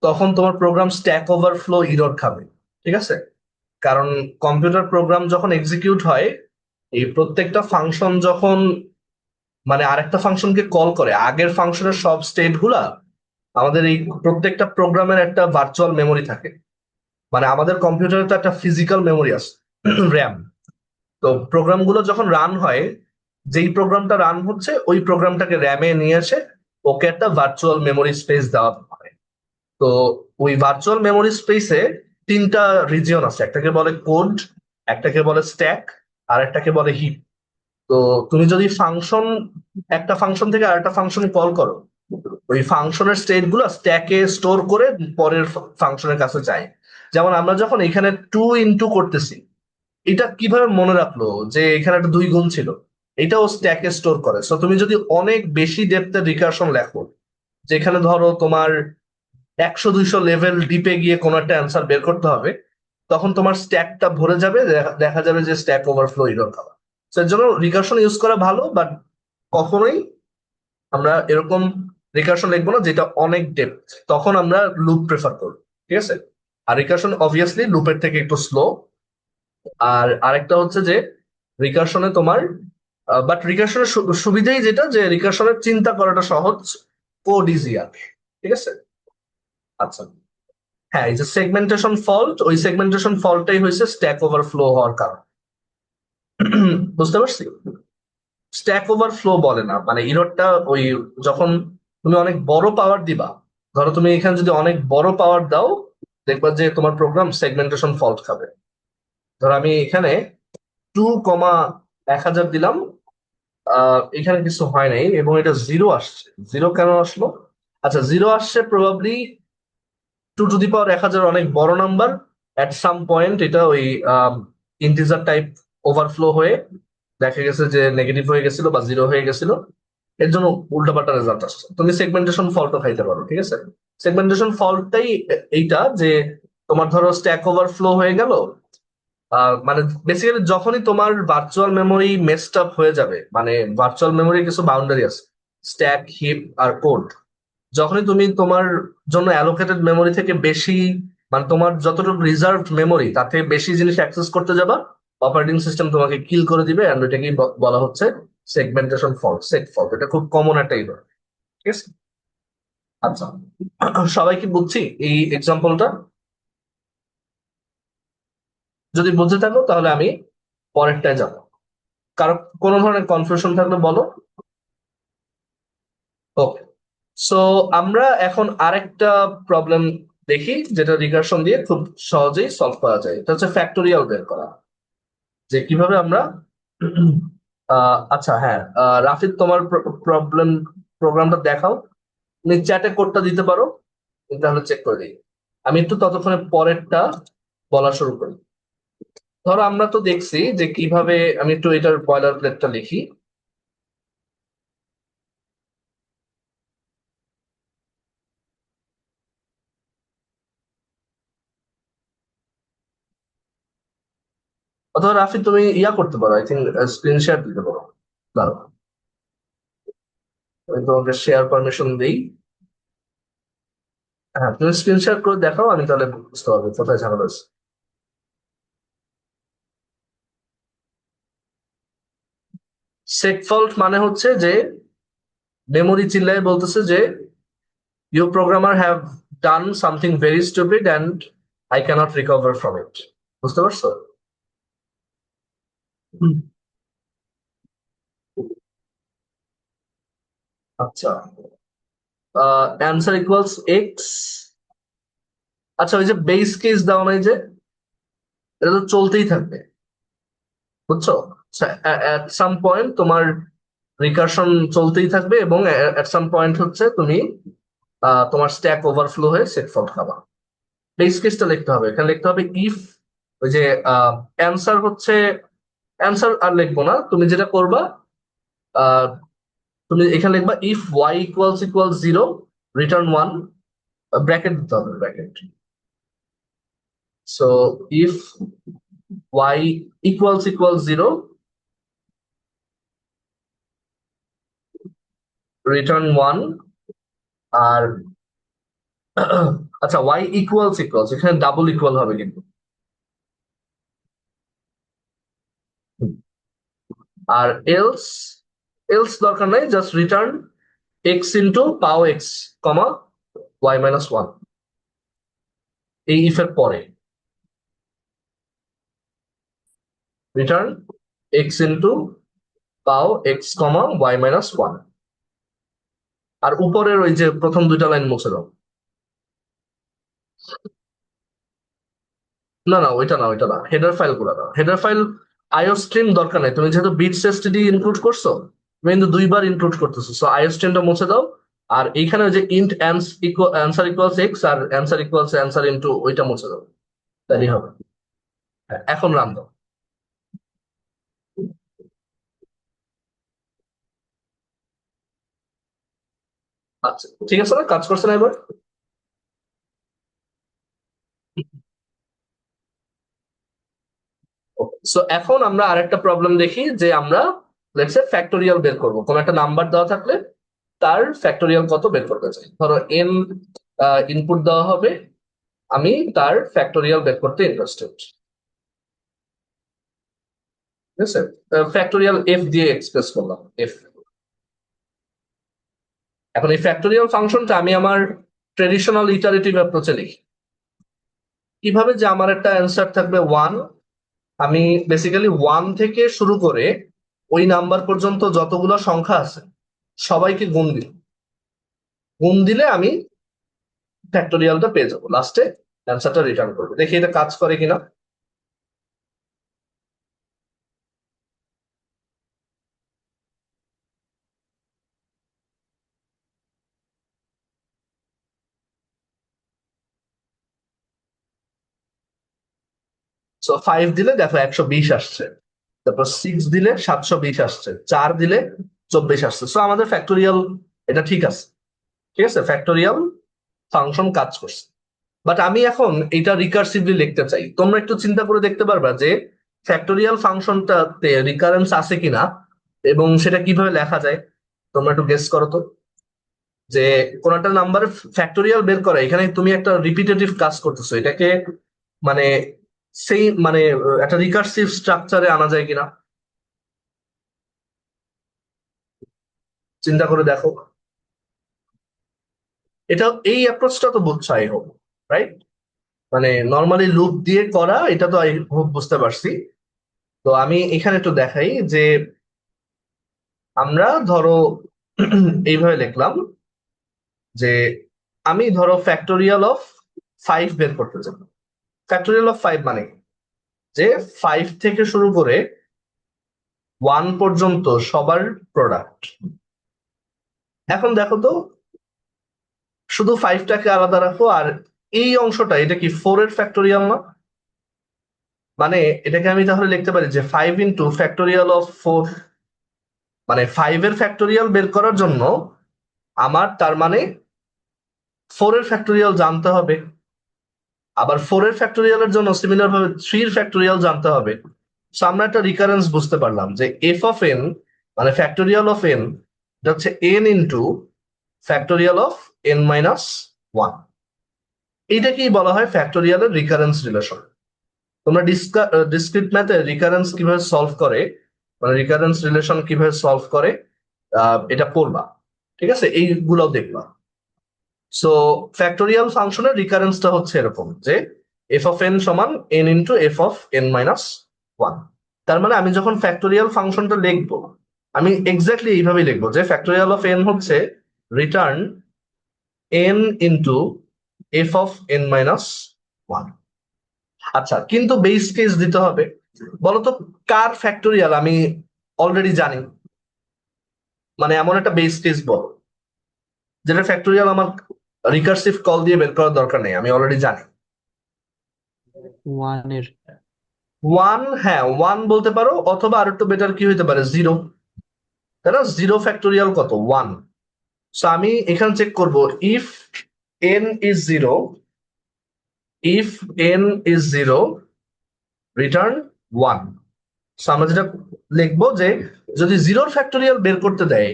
তখন তোমার প্রোগ্রাম স্ট্যাক ওভারফ্লো ইরর খাবে। ঠিক আছে? কারণ কম্পিউটার প্রোগ্রাম যখন এক্সিকিউট হয়, এই প্রত্যেকটা ফাংশন যখন মানে আরেকটা ফাংশনকে কল করে, আগের ফাংশনের সব স্টেট গুলা আমাদের এই প্রত্যেকটা প্রোগ্রামের একটা ভার্চুয়াল মেমোরি থাকে। মানে আমাদের কম্পিউটারে তো একটা ফিজিক্যাল মেমোরি আছে, র্যাম। তো প্রোগ্রামগুলো যখন রান হয়, যেই প্রোগ্রামটা রান হচ্ছে ওই প্রোগ্রামটাকে র্যামে নিয়ে এসে ওকে একটা ভার্চুয়াল মেমোরি স্পেস দেওয়া হয়। তো ওই ভার্চুয়াল মেমোরি স্পেসে তিনটা রিজিয়ন আছে, একটাকে বলে কোড, একটাকে বলে স্ট্যাক, আর একটাকে বলে হিপ। তো তুমি যদি একটা ফাংশন থেকে আরেকটা ফাংশনে কল করো, ওই ফাংশনের স্টেট গুলো স্ট্যাকে স্টোর করে পরের ফাংশনের কাছে যায়। যেমন আমরা যখন এখানে 2 ইনটু করতেছি, এটা কিভাবে মনে রাখলো যে এখানে একটা 2 গুণ ছিল? এটাও স্ট্যাকে স্টোর করে। সো তুমি যদি অনেক বেশি ডেপথের রিকার্শন লেখো, যেখানে ধরো তোমার 100-200 লেভেল ডিপে গিয়ে কোনো একটা অ্যান্সার বের করতে হবে, তখন তোমার স্ট্যাকটা ভরে যাবে, দেখা যাবে যে স্ট্যাক ওভারফ্লো ইরর খাওয়া। তো এর জন্য রিকার্শন ইউজ করা ভালো, বাট কখনোই আমরা এরকম রিকার্শন লিখবো না যেটা অনেক ডেপথ। তখন আমরা লুপ প্রেফার করবো। ঠিক আছে? আর রিকার্শন অবভিয়াসলি লুপের থেকে একটু স্লো। আর আরেকটা হচ্ছে যে রিকার্শনে তোমার বাট রিকার্শনের সুবিধাই যেটা, যে রিকার্শনের চিন্তা করাটা সহজ, কোড ইজিয়ার। ঠিক আছে? আচ্ছা, হ্যাঁ, এই যে সেগমেন্টেশন ফল্ট, ওই সেগমেন্টেশন ফল্টটাই হয়েছে স্ট্যাক ওভারফ্লো হওয়ার কারণ। বুঝতে পারছি? স্ট্যাক ওভারফ্লো বলে না, মানে ইররটা ওই যখন তুমি অনেক বড় পাওয়ার দিবা, ধরো তুমি এখানে যদি অনেক বড় পাওয়ার দাও, দেখবা যে তোমার প্রোগ্রাম সেগমেন্টেশন ফল্ট খাবে। ধরো আমি এখানে 2,1000 দিলাম, এখানে কিছু হয় নাই এবং এটা জিরো আসছে। জিরো কেন আসলো? আচ্ছা, জিরো আসছে প্রবাবলি 2 টু দি পাওয়ার 1000 অনেক বড় নাম্বার। অ্যাট সাম পয়েন্ট এটা ওই ইন্টিজার টাইপ ওভারফ্লো হয়ে দেখা গেছে যে নেগেটিভ হয়ে গেছিল বা জিরো হয়ে গেছিল। এর জন্য উল্টাপাল্টা রেজাল্ট আসছে। তুমি সেগমেন্টেশন ফল্টও খাইতে পারো। ঠিক আছে? সেগমেন্টেশন ফল্টটাই এইটা যে তোমার ধরো স্ট্যাক ওভারফ্লো হয়ে গেল, মানে বেসিক্যালি যখনই তোমার ভার্চুয়াল মেমোরি মেসড আপ হয়ে যাবে, মানে ভার্চুয়াল মেমোরির কিছু বাউন্ডারি আছে, স্ট্যাক, হিপ আর কোড। যখনই তুমি তোমার জন্য অ্যালোকেটেড মেমোরি থেকে বেশি, মানে তোমার যতটুকু রিজার্ভড মেমোরি তার থেকে বেশি জিনিস অ্যাক্সেস করতে যাবা, অপারেটিং সিস্টেম তোমাকে কিল করে দিবে। অ্যান্ড এটাকেই বলা হচ্ছে সেগমেন্টেশন ফল্ট, সেগ ফল্ট। এটা খুব কমন একটা ইভেন্ট। ঠিক আছে? আচ্ছা, সবাই কি বুঝছি এই এক্সাম্পলটা? যদি বুঝতে থাকো তাহলে আমি পরেরটায় যাবো। কারো কোনো ধরনের কনফিউশন থাকলে বলো। ওকে, সো আমরা এখন আরেকটা প্রবলেম দেখি, যেটা রিকার্শন দিয়ে খুব সহজেই সলভ করা যায়। এটা হচ্ছে ফ্যাক্টোরিয়াল বের করা, যে কিভাবে আমরা আচ্ছা, হ্যাঁ, রাফিদ তোমার প্রোগ্রামটা দেখাও। তুমি চ্যাটে কোডটা দিতে পারো, তাহলে চেক করে দিই। আমি একটু ততক্ষণে পরেরটা বলা শুরু করি। ধরো আমরা তো দেখছি যে কিভাবে, আমি একটু এটার বয়লার প্লেটটা লিখি। অথবা রাফিদ তুমি ইয়া করতে পারো, আই থিঙ্ক স্ক্রিন শেয়ার দিতে পারো। দাঁড়াও, আমি তোমাকে শেয়ার পারমিশন দিই। হ্যাঁ, তুমি স্ক্রিন শেয়ার করে দেখাও, আমি তাহলে বুঝতে পারবো কোথায় ঝামেলা আছে। সেক ফল্ট মানে হচ্ছে যে মেমোরি চিল্লায় বলতেছে যে you programmer have done something very stupid and I can't recover from it. বুঝতে পারছো? হুম, আচ্ছা, অ্যান্সার ইকুয়ালস এক্স। আচ্ছা, ওই যে বেস কেস দাও নাই যে, এটা তো চলতেই থাকবে। বুঝছো? এট সাম পয়েন্ট তোমার রিকার্শন চলতেই থাকবে এবং এট সাম পয়েন্ট হচ্ছে তুমি তোমার স্ট্যাক ওভারফ্লো হয়ে সেট ফল্ট খাবা। বেস কেসটা লিখতে হবে। এখানে লিখতে হবে ইফ, ওই যে অ্যান্সার হচ্ছে, অ্যান্সার আর লিখবো না, তুমি যেটা করবা, আহ, তুমি এখানে লিখবা if y equals 0, return 1, bracket দিতে হবে, bracket. So if y equals 0, return 1 আর আচ্ছা y ইকুয়ালস ইকুয়ালস এখানে ডাবল ইকুয়াল হবে কিন্তু আর এলস এলস দরকার নাই just return x into pow x comma y minus one এই ইফের পরে return x into pow x comma y minus one আর উপরের ওই যে প্রথম দুইটা লাইন মুছে দাও না না ওইটা না হেডার ফাইল গুলো দাও হেডার ফাইল আইও স্ট্রিম দরকার নাই তুমি যেহেতু বিটস এসটিডি ইনক্লুড করছো তুমি কিন্তু দুইবার ইনক্লুড করতেছো সো আইও স্ট্রিমটা মুছে দাও আর এইখানে ওই যে ইন্ট অ্যান্সার ইকুয়ালস এক্স আর অ্যান্সার ইকুয়ালস অ্যান্সার ইন্টু ওইটা মুছে দাও তাহলেই হবে হ্যাঁ, এখন রান দাও আচ্ছা ঠিক আছে না কাজ করছে না এবার সো এখন আমরা আরেকটা প্রবলেম দেখি যে আমরা লেটস সে ফ্যাক্টোরিয়াল বের করব কোন একটা নাম্বার দেওয়া থাকলে তার ফ্যাক্টোরিয়াল কত বের করতে চাই ধরো এন ইনপুট দেওয়া হবে আমি তার ফ্যাক্টোরিয়াল বের করতে ইন্টারেস্টেড ঠিক আছে ফ্যাক্টোরিয়াল এফ দিয়ে এক্সপ্রেস করলাম এফ এখন এই ফ্যাক্টোরিয়াল ফাংশনটা আমি আমার ট্রেডিশনাল ইটারেটিভ অ্যাপ্রোচে লিখি কিভাবে যে আমার একটা অ্যান্সার থাকবে ওয়ান আমি বেসিক্যালি ওয়ান থেকে শুরু করে ওই নাম্বার পর্যন্ত যতগুলো সংখ্যা আছে সবাইকে গুণ দিলে আমি ফ্যাক্টোরিয়ালটা পেয়ে যাবো লাস্টে অ্যান্সারটা রিটার্ন করবো দেখি এটা কাজ করে কিনা সো 5 দিলে দেখো 120 আসছে তারপর 6 দিলে 720 আসছে 4 দিলে 24 আসছে সো আমাদের ফ্যাক্টোরিয়াল এটা ঠিক আছে ফ্যাক্টোরিয়াল ফাংশন কাজ করছে বাট আমি এখন এটা রিকার্সিভলি লিখতে চাই তোমরা একটু চিন্তা করে দেখতে পারবা যে ফ্যাক্টোরিয়াল ফাংশনটাতে রিকারেন্স আছে কিনা এবং সেটা কিভাবে লেখা যায় তোমরা একটু গেস করো তো যে কোন একটা নাম্বারের ফ্যাক্টোরিয়াল বের করা এখানে তুমি একটা রিপিটেটিভ কাজ করতেছো এটাকে মানে সেই মানে একটা রিকার্সিভ স্ট্রাকচারে আনা যায় কিনা চিন্তা করে দেখো এটা এই অ্যাপ্রোচটা তো বুঝছো আই হোপ রাইট মানে নর্মালি লুপ দিয়ে করা এটা তো আই হোপ বুঝতে পারছি তো আমি এখানে একটু দেখাই যে আমরা ধরো এইভাবে লিখলাম যে আমি ধরো ফ্যাক্টোরিয়াল অফ 5 বের করতে চাই ফ্যাক্টোরিয়াল অফ 5 মানে কি? যে 5 থেকে শুরু করে 1 পর্যন্ত সবার প্রোডাক্ট এখন দেখো তো শুধু 5টাকে আলাদা রাখো আর এই অংশটা এটা কি 4 এর ফ্যাক্টোরিয়াল না মানে এটাকে আমি তাহলে লিখতে পারি যে 5 ইন্টু ফ্যাক্টোরিয়াল অফ 4 মানে 5 এর ফ্যাক্টোরিয়াল বের করার জন্য আমার তার মানে 4 এর ফ্যাক্টোরিয়াল জানতে হবে আবার 4 এর ফ্যাক্টোরিয়ালের জন্য সিমিলার ভাবে 3 এর ফ্যাক্টোরিয়াল জানতে হবে সো আমরা একটা রিকারেন্স বুঝতে পারলাম যে এফ অফ এন মানে ফ্যাক্টোরিয়াল অফ এন এটা হচ্ছে n into factorial of n minus one এইটাকেই বলা হয় ফ্যাক্টোরিয়ালের রিকারেন্স রিলেশন তোমরা ডিসক্রিট ম্যাথে রিকারেন্স কিভাবে সলভ করে মানে রিকারেন্স রিলেশন কিভাবে সলভ করে এটা পড়বা ঠিক আছে এইগুলোও দেখবা সো ফ্যাক্টোরিয়াল ফাংশনের রিকারেন্সটা হচ্ছে এরকম যে এফ অফ এন সমান N into F of n minus one তার মানে আমি যখন ফ্যাক্টোরিয়াল ফাংশনটা লিখবো আমি এক্স্যাক্টলি এইভাবেই লিখবো যে ফ্যাক্টোরিয়াল অফ এন হচ্ছে return N into F of n minus one আচ্ছা কিন্তু বেস কেস দিতে হবে বলতো কার ফ্যাক্টোরিয়াল আমি অলরেডি জানি মানে এমন একটা বেস কেস বলো যেটা ফ্যাক্টোরিয়াল আমার রিকার্সিভ কল দিয়ে বের করার দরকার নেই আমি অলরেডি জানি ওয়ান এর ওয়ান হ্যাঁ ওয়ান বলতে পারো অথবা আর একটু বেটার কি হইতে পারে জিরো তাই না জিরো ফ্যাক্টোরিয়াল কত ওয়ান সো আমি এখানে চেক করব if N is zero if N is zero return one so আমরা যেটা লিখবো যে যদি জিরোর ফ্যাক্টোরিয়াল বের করতে দেয়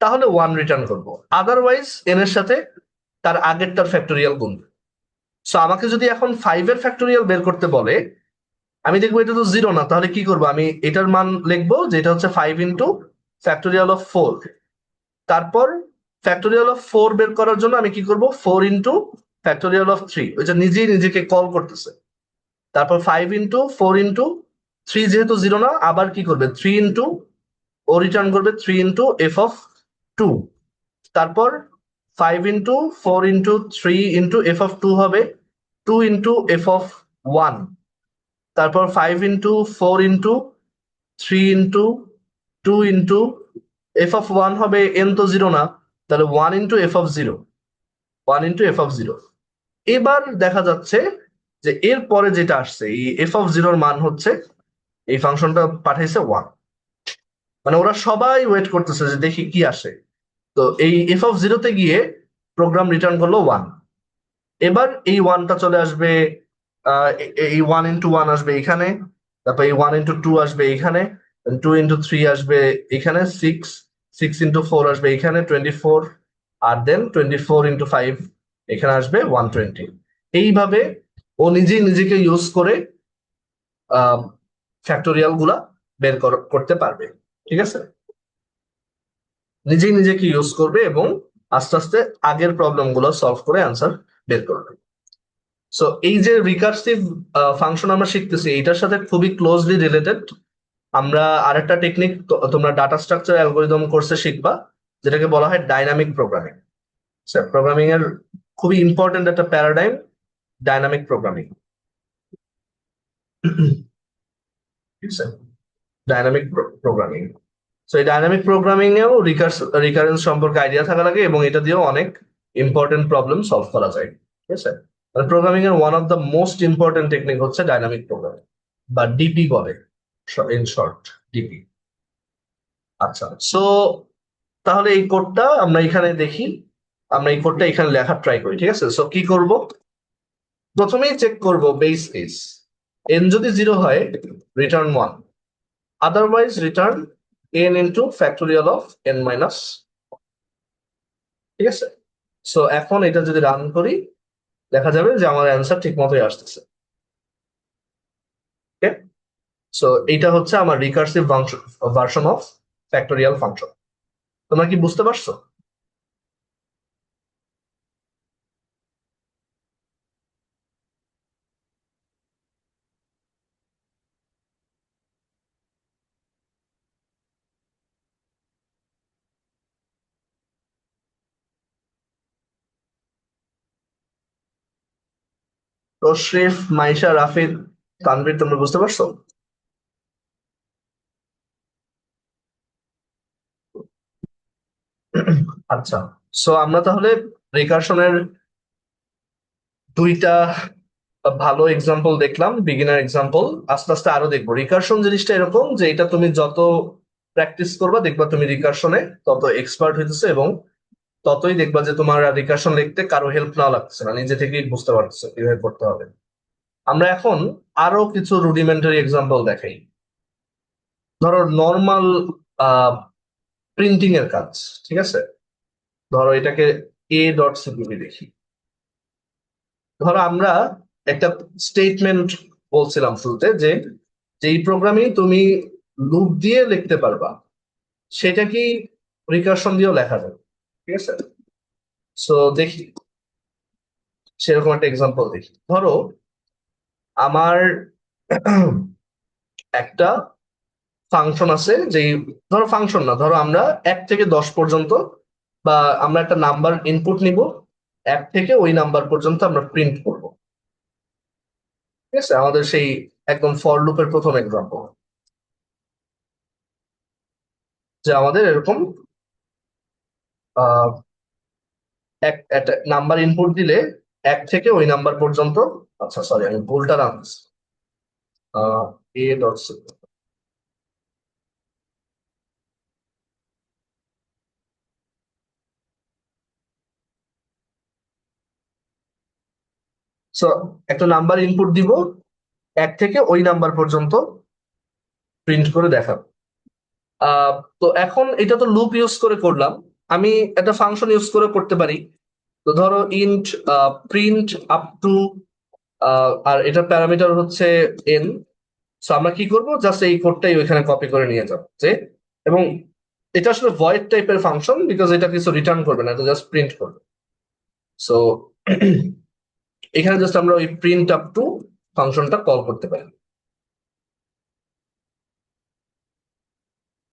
তাহলে 1 রিটার্ন করব, আদারওয়াইজ এন এর সাথে তার আগেরটার ফ্যাক্টোরিয়াল গুনবো। সো আমাকে যদি এখন 5 এর ফ্যাক্টোরিয়াল বের করতে বলে, আমি দেখবো এটা তো 0 না, তাহলে কি করবো, আমি এটার মান লিখবো যেটা হচ্ছে 5 ইন্টু ফ্যাক্টোরিয়াল অফ 4। তারপর ফ্যাক্টোরিয়াল অফ 4 বের করার জন্য আমি কি করব, 4 ইন্টু ফ্যাক্টোরিয়াল অফ 3, ওইটা নিজেই নিজেকে কল করতেছে। তারপর 5 ইন্টু 4 ইন্টু 3, যেহেতু 0 না, আবার কি করবে, 3 ইন্টু, ও রিটার্ন করবে 3 ইন্টু এফ অফ 2। তারপর 5 into 4 into 3 into F of 2 হবে 2 ইন্টু এফ অফ 1। তারপর 5 into 4 into 3 into 2 into F of 1 হবে, এন তো 0 না, তাহলে 1 into F of 0, 1 into F of 0। এবার দেখা যাচ্ছে যে এর পরে যেটা আসছে, এই এফ অফ 0 মান হচ্ছে, এই ফাংশনটা পাঠাইছে 1। মানে ওরা সবাই ওয়েট করতেছে যে দেখি কি আসে। তো এই এফ অফ 0 তে গিয়ে প্রোগ্রাম রিটার্ন করলো 1। এবার এই 1টা চলে আসবে, এই 1 ইন্টু 1 আসবে এখানে, তারপর এই 1 ইন্টু 2 আসবে এখানে, 2 ইন্টু 3 আসবে এখানে, 6 ইন্টু 4 আসবে এখানে 24, আর দেন 24 ইন্টু 5 এখানে আসবে 120। এইভাবে ও নিজেই নিজেকে ইউজ করে ফ্যাক্টোরিয়াল গুলা বের করতে পারবে। ঠিক আছে, নিজেই নিজেকে ইউজ করবে এবং আস্তে আস্তে আগের প্রবলেম গুলো সলভ করে অ্যান্সার বের করবে। সো এই যে রিকার্সিভ ফাংশন আমরা শিখতেছি, এটার সাথে খুবই ক্লোজলি রিলেটেড আমরা আরেকটা টেকনিক তোমরা ডাটা স্ট্রাকচার অ্যালগোরিদম কোর্সে শিখবা, যেটাকে বলা হয় ডাইনামিক প্রোগ্রামিং। প্রোগ্রামিং এর খুবই ইম্পর্টেন্ট একটা প্যারাডাইম, ডাইনামিক প্রোগ্রামিং। ঠিক আছে, ডাইনামিক প্রোগ্রামিং। সো এই ডাইনামিক প্রোগ্রামিং এও রিকারেন্স সম্পর্কে আইডিয়া থাকা লাগে, এবং এটা দিয়েও অনেক ইম্পর্টেন্ট প্রবলেম সলভ করা যায়। ঠিক আছে, প্রোগ্রামিং এর one of the most important technique হচ্ছে ডাইনামিক প্রোগ্রামিং, বা ডিপি বলে, ইন শর্ট, ডিপি। আচ্ছা, সো তাহলে এই কোডটা আমরা এখানে দেখি, আমরা এই কোডটা এখানে লেখার ট্রাই করি। ঠিক আছে, সো কি করব, প্রথমেই চেক করব বেস কেস, এন যদি 0 হয় return 1, otherwise return n into factorial of n minus. ঠিক আছে, সো এখন এটা যদি রান করি, দেখা যাবে যে আমার অ্যান্সার ঠিক মতোই আসতেছে। ওকে, সো এইটা হচ্ছে আমার recursive version of factorial function. তোমরা কি বুঝতে পারছো? তশরিফ, মাইশা, রাফিদ, তানভীর, তোমরা বুঝতে পারছো? আচ্ছা, সো আমরা তাহলে রিকার্শনের দুইটা ভালো এক্সাম্পল দেখলাম, বিগিনার এক্সাম্পল। আস্তে আস্তে আরো দেখবো। রিকার্শন জিনিসটা এরকম যে এটা তুমি যত প্র্যাকটিস করবা, দেখবা তুমি রিকার্শনে তত এক্সপার্ট হইতেছে, এবং ততই দেখবা যে তোমার রিকার্শন লিখতে কারো হেল্প না লাগছে না, নিজে থেকেই বুঝতে পারছো কিভাবে করতে হবে। আমরা এখন আরো কিছু রুডিমেন্টারি এক্সাম্পল দেখাই। ধরো নর্মাল প্রিন্টিং এর কাজ। ঠিক আছে, ধরো এটাকে এ ডট সিপিপি দেখি। ধরো আমরা একটা স্টেটমেন্ট বলছিলাম শুরুতে, যে যেই প্রোগ্রামিং তুমি লুপ দিয়ে লিখতে পারবা, সেটা কি রিকার্শন দিয়েও লেখা যাবে? ঠিক আছে, সো দেখি সেরকম একটা এক্সাম্পল দেখি। ধরো আমার একটা ফাংশন আছে, যেই, ধরো ফাংশন না, ধরো আমরা 1 থেকে 10 পর্যন্ত, বা আমরা একটা নাম্বার ইনপুট নিব, 1 থেকে ওই নাম্বার পর্যন্ত আমরা প্রিন্ট করব। ঠিক আছে, আমাদের সেই একদম ফর লুপের প্রথম এক্সাম্পল, যে আমাদের এরকম আহ একটা নাম্বার ইনপুট দিলে 1 থেকে ওই নাম্বার পর্যন্ত, আচ্ছা সরি আমি ভুলটা রাখছি, এ ডট, সো একটা নাম্বার ইনপুট দিব, 1 থেকে ওই নাম্বার পর্যন্ত প্রিন্ট করে দেখাবো। তো এখন এটা তো লুপ ইউজ করে করলাম, আমি একটা ফাংশন ইউজ করে করতে পারি। তো ধরো ইন্ট প্রিন্ট আপ টু, আর এটার প্যারামিটার হচ্ছে এন। সো আমরা কি করব, জাস্ট এই কোডটাই ওইখানে কপি করে নিয়ে যাব যে, এবং এটা আসলে ভয়েড টাইপের ফাংশন, বিকজ এটা কিছু রিটার্ন করবে না, এটা জাস্ট প্রিন্ট করবে। সো এখানে জাস্ট আমরা ওই প্রিন্ট আপ টু ফাংশনটা কল করতে পারি।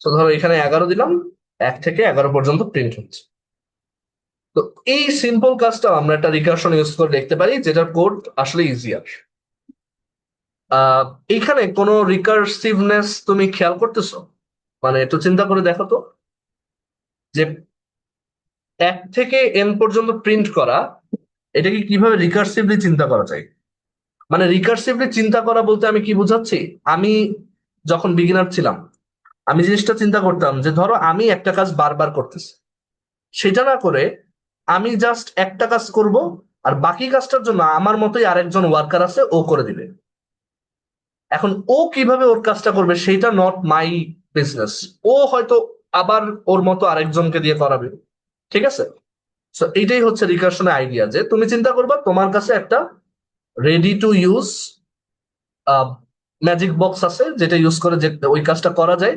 তো ধরো এখানে 11 দিলাম, 1 থেকে 11 পর্যন্ত প্রিন্ট হচ্ছে। তো এই সিম্পল কাজটা আমরা একটা রিকারশন ইউজ করে দেখতে পারি, যেটার কোড আসলে ইজিয়ার। এখানে কোনো রিকারসিভনেস তুমি খেয়াল করতেছো? মানে একটু চিন্তা করে দেখো তো, যে 1 থেকে n পর্যন্ত প্রিন্ট করা, এটাকে কিভাবে রিকারসিভলি চিন্তা করা যায়। মানে রিকারসিভলি চিন্তা করা বলতে আমি কি বুঝাচ্ছি, আমি যখন বিগিনার ছিলাম, আমি জিনিসটা চিন্তা করতাম যে ধরো আমি একটা কাজ বারবার করতেছি, সেটা না করে আমি জাস্ট একটা কাজ করব, আর বাকি কাজটার জন্য আমার মতোই আরেকজন ওয়ার্কার আছে, ও করে দিবে। এখন ও কিভাবে ওর কাজটা করবে সেটা নট মাই বিজনেস। ও হয়তো আবার ওর মতো আরেকজনকে দিয়ে করাবে। ঠিক আছে? সো এইটাই হচ্ছে রিকারশনের আইডিয়া, যে তুমি চিন্তা করবা তোমার কাছে একটা ready to use magic box আছে, যেটা ইউজ করে যে ওই কাজটা করা যায়,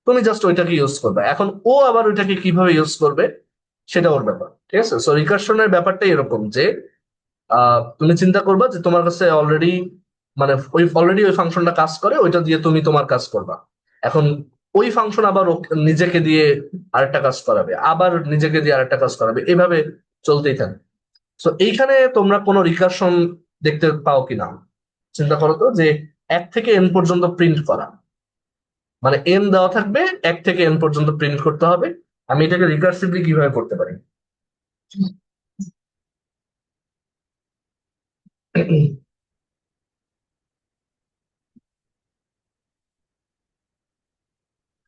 তুমি জাস্ট ওইটাকে ইউজ করবে। এখন ও আবার ওইটাকে কিভাবে ইউজ করবে সেটা ওর ব্যাপার। ঠিক আছে? সো রিকারশনের ব্যাপারটা এরকম যে তুমি চিন্তা করবা যে তোমার কাছে অলরেডি, মানে অলরেডি ওই ফাংশনটা কাজ করে, ওইটা দিয়ে তুমি তোমার কাজ করবা। এখন ওই ফাংশন আবার নিজেকে দিয়ে আরেকটা কাজ করাবে, আবার নিজেকে দিয়ে আরেকটা কাজ করাবে, এভাবে চলতেই থাকে। তো এইখানে তোমরা কোনো রিকারশন দেখতে পাও কিনা, চিন্তা করো তো, যে 1 থেকে n পর্যন্ত প্রিন্ট করা, মানে n দেওয়া থাকবে, 1 থেকে n পর্যন্ত প্রিন্ট করতে হবে। আমি এটাকে রিকার্সিভলি কিভাবে করতে পারি?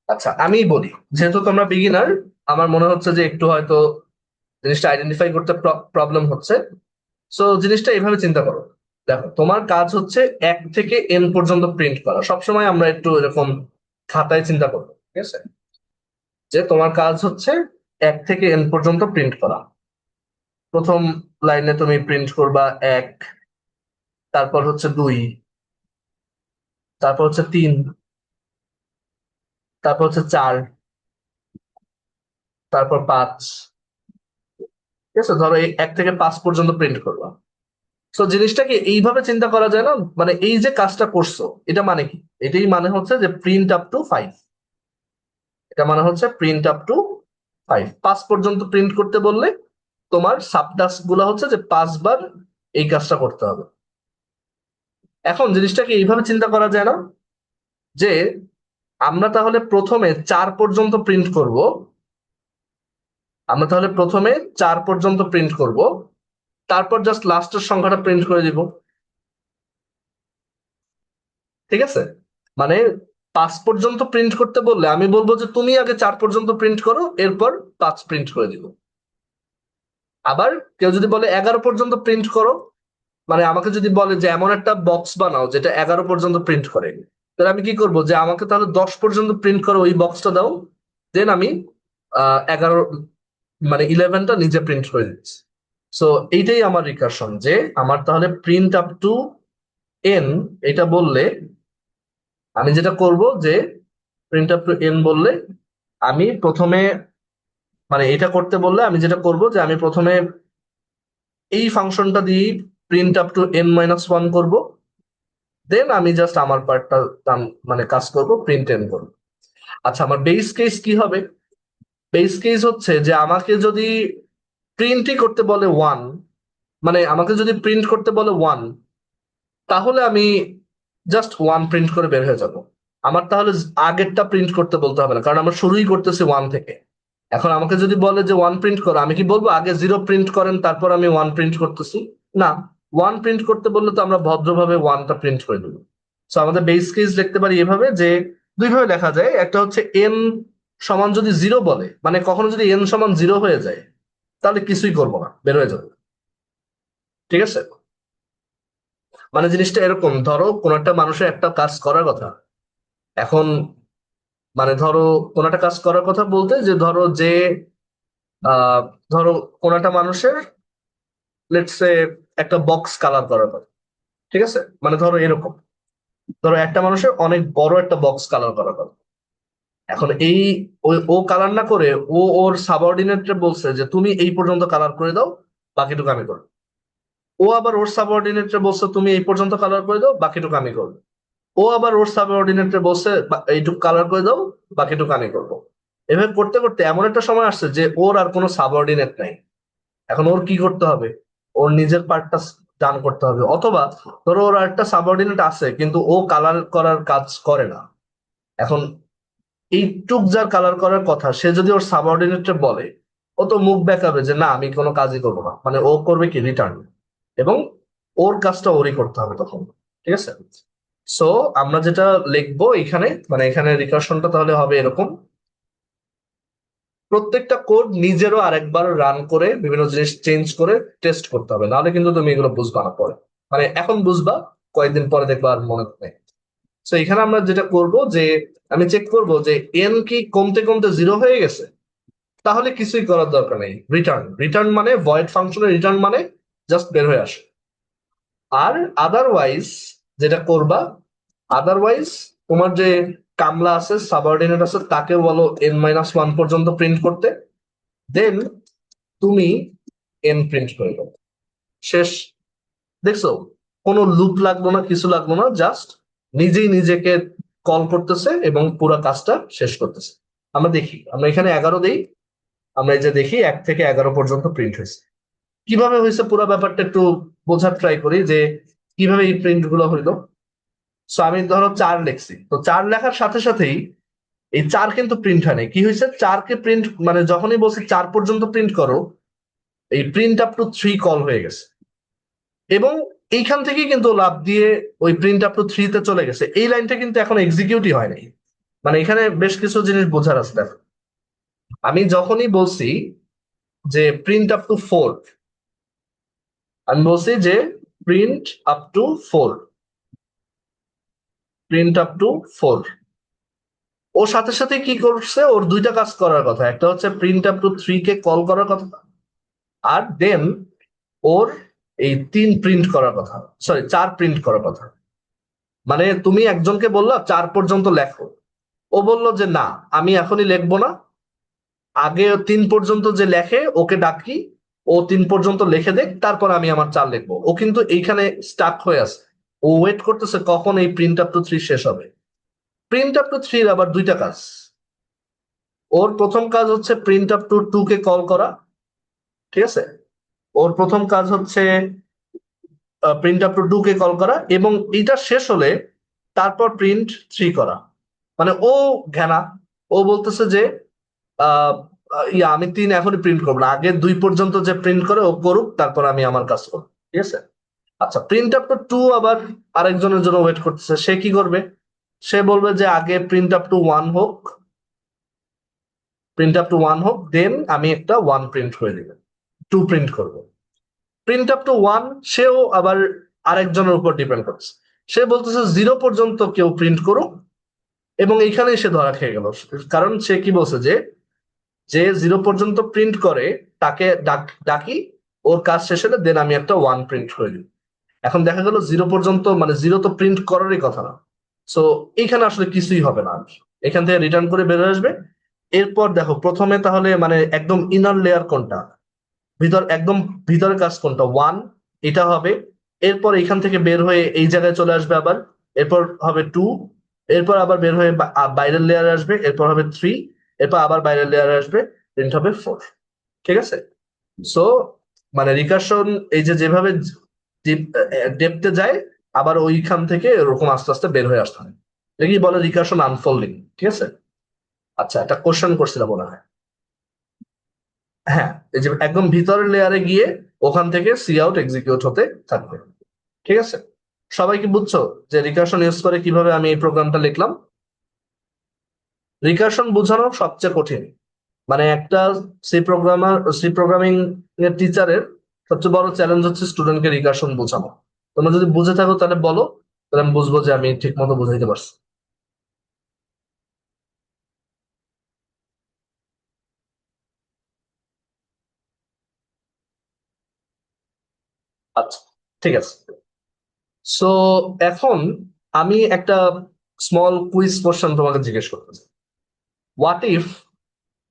আচ্ছা, আমি বলি, যেহেতু তোমরা বিগিনার, আমার মনে হচ্ছে যে একটু হয়তো জিনিসটা আইডেন্টিফাই করতে প্রবলেম হচ্ছে। সো জিনিসটা এভাবে চিন্তা করো। দেখো, তোমার কাজ হচ্ছে 1 থেকে n পর্যন্ত প্রিন্ট করা। সবসময় আমরা একটু এরকম খাতায় চিন্তা করবো, ঠিক আছে? যে তোমার কাজ হচ্ছে 1 থেকে n পর্যন্ত প্রিন্ট করা। প্রথম লাইনে তুমি প্রিন্ট করবা 1, তারপর হচ্ছে 2, তারপর হচ্ছে 3, তারপর হচ্ছে 4, তারপর 5। ঠিক আছে? ধরো এই 1 থেকে 5 পর্যন্ত প্রিন্ট করবা। তো জিনিসটাকে এইভাবে চিন্তা করা যায় না, মানে এই যে কাজটা করছো, এটা মানে কি? এটাই মানে হচ্ছে যে প্রিন্ট আপ টু 5। এটা মানে হচ্ছে প্রিন্ট আপ টু 5 পর্যন্ত প্রিন্ট করতে বললে তোমার সাবটাস্ক গুলো হচ্ছে যে 5 বার এই কাজটা করতে হবে। এখন জিনিসটাকে এইভাবে চিন্তা করা যায় না, যে আমরা তাহলে প্রথমে 4 পর্যন্ত প্রিন্ট করব, আমরা তাহলে প্রথমে 4 পর্যন্ত প্রিন্ট করব, তারপর জাস্ট লাস্টের সংখ্যাটা প্রিন্ট করে দিব। ঠিক আছে? মানে 5 পর্যন্ত প্রিন্ট করতে বললে আমি বলবো যে তুমি আগে 4 পর্যন্ত প্রিন্ট করো, এরপর 5 প্রিন্ট করে দিব। আবার কেউ যদি বলে 11 পর্যন্ত প্রিন্ট করো, মানে আমাকে যদি বলে যে এমন একটা বক্স বানাও যেটা 11 পর্যন্ত প্রিন্ট করে, তাহলে আমি কি করব, যে আমাকে তাহলে 10 পর্যন্ত প্রিন্ট করো, ওই বক্সটা দাও। দেন আমি 11, মানে 11টা নিজে প্রিন্ট করে দিচ্ছি। সো এইটাই আমার রিকারশন, যে আমার তাহলে প্রিন্ট আপ টু এন এটা বললে আমি যেটা করব, যে প্রিন্ট আপ টু এন বললে আমি প্রথমে, মানে এটা করতে বললে আমি যেটা করব, যে আমি প্রথমে এই ফাংশনটা দিয়ে প্রিন্ট আপ টু n-1 করব। দেন আমি জাস্ট আমার পার্টটা মানে কাজ করব, প্রিন্ট এন করব। আচ্ছা, আমার বেস কেস কি হবে? বেস কেস হচ্ছে যে আমাকে যদি প্রিন্টই করতে বলে 1, মানে আমাকে যদি প্রিন্ট করতে বলে 1, তাহলে আমি জাস্ট 1 প্রিন্ট করে বের হয়ে যাব। আমার তাহলে আগেরটা প্রিন্ট করতে বলতে হবে না, কারণ আমরা শুরুই করতেছি 1 থেকে। এখন আমাকে যদি বলে যে 1 প্রিন্ট করো, আমি কি বলবো আগে 0 প্রিন্ট করেন তারপর আমি 1 প্রিন্ট করতেছি? না, 1 প্রিন্ট করতে বললে তো আমরা ভদ্রভাবে 1টা প্রিন্ট করে দেবো। তো আমাদের বেস কেস লিখতে পারি এভাবে, যে দুইভাবে লেখা যায়। একটা হচ্ছে এন সমান যদি 0 বলে, মানে কখনো যদি এন সমান 0 হয়ে যায়, তাহলে কিছুই করবো না, বের হয়ে যাবে। ঠিক আছে? মানে জিনিসটা এরকম, ধরো কোন একটা মানুষের একটা কাজ করার কথা। এখন মানে ধরো কোন একটা কাজ করার কথা বলতে, যে ধরো যে আহ ধরো কোন একটা মানুষের লেটস সে একটা বক্স কালার করার কথা, ঠিক আছে, মানে ধরো এরকম, ধরো একটা মানুষের অনেক বড় একটা বক্স কালার করার কথা। এখন এই ও কালার না করে ও ওর সাবঅর্ডিনেটকে বলছে যে তুমি এই পর্যন্ত কালার করে দাও, বাকিটুকু আমি করবো। ও আবার ওর সাবঅর্ডিনেটকে বলছে তুমি এই পর্যন্ত কালার করে দাও, বাকিটুকু আমি করবো। ও আবার ওর সাবঅর্ডিনেটকে বলছে এইটুকু কালার করে দাও, বাকিটুকু আমি করবো। এভাবে করতে করতে এমন একটা সময় আসছে যে ওর আর কোনো সাবঅর্ডিনেট নাই। এখন ওর কি করতে হবে? ওর নিজের পার্টটা ডান করতে হবে, অথবা ধরো ওর একটা সাবঅর্ডিনেট আছে কিন্তু ও কালার করার কাজ করে না। এখন এইটুক যার কালার করার কথা, সে যদি ওর সাবঅর্ডিনেটে বলে, ও তো মুখ বেঁকাবে যে না আমি কোনো কাজই করবো না, মানে ও করবে কি রিটার্ন, এবং ওর কাজটা ওরই করতে হবে তখন। ঠিক আছে? সো আমরা যেটা লিখবো এখানে, মানে এখানে রিকার্শনটা তাহলে হবে এরকম: প্রত্যেকটা কোড নিজেরও আরেকবার রান করে বিভিন্ন জিনিস চেঞ্জ করে টেস্ট করতে হবে, নাহলে কিন্তু তুমি এগুলো বুঝবা না পরে। মানে এখন বুঝবা, কয়েকদিন পরে দেখবা আর মনে নেই। তো এখানে আমরা যেটা করব যে আমি চেক করব যে এন কি কমতে কমতে জিরো হয়ে গেছে, তাহলে কিছুই করার দরকার নেই, রিটার্ন রিটার্ন মানে ভয়েড ফাংশনের রিটার্ন মানে জাস্ট বের হয়ে আসে। আর আদারওয়াইজ যেটা করবা, আদারওয়াইজ তোমার যে কামলা আছে সাবঅর্ডিনেট আছে তাকে বলো n-1 পর্যন্ত প্রিন্ট করতে, দেন তুমি এন প্রিন্ট করে দাও, শেষ। দেখছো, কোনো লুপ লাগলো না, কিছু লাগলো না, জাস্ট নিজেই নিজেকে কল করতেছে এবং পুরো কাজটা শেষ করতেছে। আমরা দেখি, আমরা এখানে 11 দেই, আমরা এই যে দেখি 1 থেকে 11 পর্যন্ত প্রিন্ট হয়েছে। কিভাবে হয়েছে পুরো ব্যাপারটা একটু বোঝার ট্রাই করি যে কিভাবে এই প্রিন্ট গুলো হইলো। সো আমি ধরো 4 লিখছি, তো 4 লেখার সাথে সাথেই এই 4 কিন্তু প্রিন্ট হয় নাই। কি হয়েছে, 4 কে প্রিন্ট মানে যখনই বলছি 4 পর্যন্ত প্রিন্ট করো, এই প্রিন্ট আপ টু 3 কল হয়ে গেছে, এবং এইখান থেকেই কিন্তু লাভ দিয়ে ওই প্রিন্ট আপ টু 3 তে চলে গেছে। এই লাইনটা কিন্তু এখন এক্সিকিউটই হয় নাই। মানে এখানে বেশ কিছু জিনিস বোঝার আছে, দেখো। আমি যখনই বলছি যে প্রিন্ট আপ টু 4, আমি বলছি যে print up to 4, print up to 4, ওর সাথে সাথে কি করছে, ওর দুইটা কাজ করার কথা, একটা হচ্ছে print up to 3 K call করার কথা, আর দেন ওর এই 3 প্রিন্ট করার কথা, সরি 4 প্রিন্ট করার কথা। মানে তুমি একজনকে বললা 4 পর্যন্ত লেখো, ও বলল যে না আমি এখনই লিখবো না, আগে 3 পর্যন্ত যে লেখে ওকে ডাকি, ও 3 পর্যন্ত লিখে দেখ, তারপর আমি আমার 4 লিখবো। ও কিন্তু এইখানে স্টাক হয়ে আছে, ও ওয়েট করতেছে কখন এই প্রিন্ট আপ টু 3 শেষ হবে। প্রিন্ট আপ টু 3 আবার দুইটা কাজ। ওর প্রথম কাজ হচ্ছে print up to 2 K call করা, ঠিক আছে। ওর প্রথম কাজ হচ্ছে print up to 2 K call করা, এবং এটা শেষ হলে তারপর প্রিন্ট 3 করা। মানে ও ঘেনা, ও বলতেছে যে আহ আমি 3 এখনই প্রিন্ট করবো না, আগে 2 পর্যন্ত যে প্রিন্ট করে ও করুক, তারপর আমি আমার কাজ করবো। ঠিক আছে? আচ্ছা, প্রিন্ট আপ টু 2 আবার আরেকজনের জন্য ওয়েট করতেছে, সে কি করবে? সে বলবে যে আগে প্রিন্ট আপ টু 1 হোক, প্রিন্ট আপ টু 1 হোক, দেন আমি একটা 1 প্রিন্ট করে দিবেন, 2 প্রিন্ট করবো। প্রিন্ট আপ টু 1 সেও আবার আরেকজনের উপর ডিপেন্ড করছে, সে বলতেছে 0 পর্যন্ত কেউ প্রিন্ট করুক, এবং এইখানেই সে ধরা খেয়ে গেল। কারণ সে কি বলছে যে যে 0 পর্যন্ত প্রিন্ট করে তাকে ডাকি, ওর কাজ শেষ হলে দেন আমি একটা 1 প্রিন্ট করে দিই। এখন দেখা গেল 0 পর্যন্ত, মানে 0 তো প্রিন্ট করারই কথা না। সো এইখানে আসলে কিছুই হবে না, এখান থেকে রিটার্ন করে বেরোয় আসবে। এরপর দেখো প্রথমে তাহলে মানে একদম ইনার লেয়ার কোনটা, একদম ভিতরের কাজ কোনটা, 1, এটা হবে। এরপর এখান থেকে বের হয়ে এই জায়গায় চলে আসবে আবার, এরপর হবে 2, এরপর আবার বের হয়ে বাইরের লেয়ারে আসবে, এরপর হবে 3, এরপর আবার বাইরের লেয়ারে আসবে, প্রিন্ট হবে 4। ঠিক আছে? সো মানে রিকার্শন এই যে যেভাবে ডেপতে যায়, আবার ওইখান থেকে এরকম আস্তে আস্তে বের হয়ে আসতে হয়, এটাকেই বলে রিকার্শন আনফোল্ডিং। ঠিক আছে? আচ্ছা, একটা কোশ্চেন করছিলাম মনে হয়। হ্যাঁ, এই যে একদম ভিতরের লেয়ারে গিয়ে ওখান থেকে সি আউট এক্সিকিউট হতে থাকবে। ঠিক আছে? সবাই কি বুঝছো যে রিকার্শন ইউজ করে কিভাবে আমি এই প্রোগ্রামটা লিখলাম? রিকার্শন বোঝানো সবচেয়ে কঠিন, মানে একটা সি প্রোগ্রামিং এর টিচারের সবচেয়ে বড় চ্যালেঞ্জ হচ্ছে স্টুডেন্টকে রিকার্শন বোঝানো। তোমরা যদি বুঝে থাকো তাহলে বলো, তাহলে আমি বুঝবো যে আমি ঠিক মতো বুঝাইতে পারছি। আচ্ছা, ঠিক আছে। সো এখন আমি একটা স্মল কুইজ কোশ্চেন তোমাকে জিজ্ঞেস করতে চাই। হোয়াট ইফ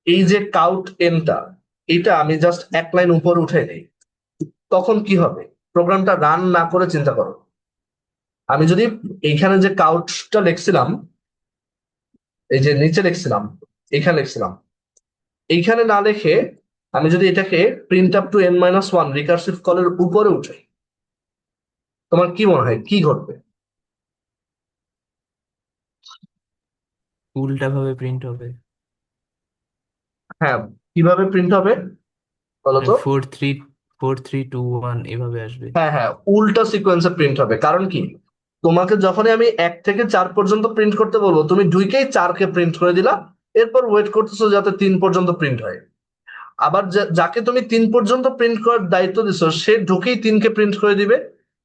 এই যে কাউট এনটা, এটা আমি জাস্ট এক লাইন উপরে উঠে নেই, তখন কি হবে? প্রোগ্রামটা রান না করে চিন্তা করো। আমি যদি এইখানে যে কাউটটা লিখছিলাম, এই যে নিচে লিখছিলাম, এখানে লিখছিলাম, এইখানে না লিখে আমি যদি এটাকে print up to n-1 recursive কলের উপরে উঠাই, তোমার কি মনে হয় কি ঘটবে? উল্টা ভাবে প্রিন্ট হবে। হ্যাঁ, কিভাবে প্রিন্ট হবে বলতো? 4 3 4 3 2 1 এভাবে আসবে। হ্যাঁ হ্যাঁ, উল্টা সিকোয়েন্সে প্রিন্ট হবে। কারণ কি, তোমাকে যখনই আমি 1 থেকে 4 পর্যন্ত প্রিন্ট করতে বলবো, তুমি 2কেই 4কে প্রিন্ট করে দিলা, এরপর ওয়েট করতেছো যাতে 3 পর্যন্ত প্রিন্ট হয়। আবার যাকে তুমি 3 পর্যন্ত প্রিন্ট করার দায়িত্ব দিছো, সে ঢুকেই 3কে প্রিন্ট করে দিবে,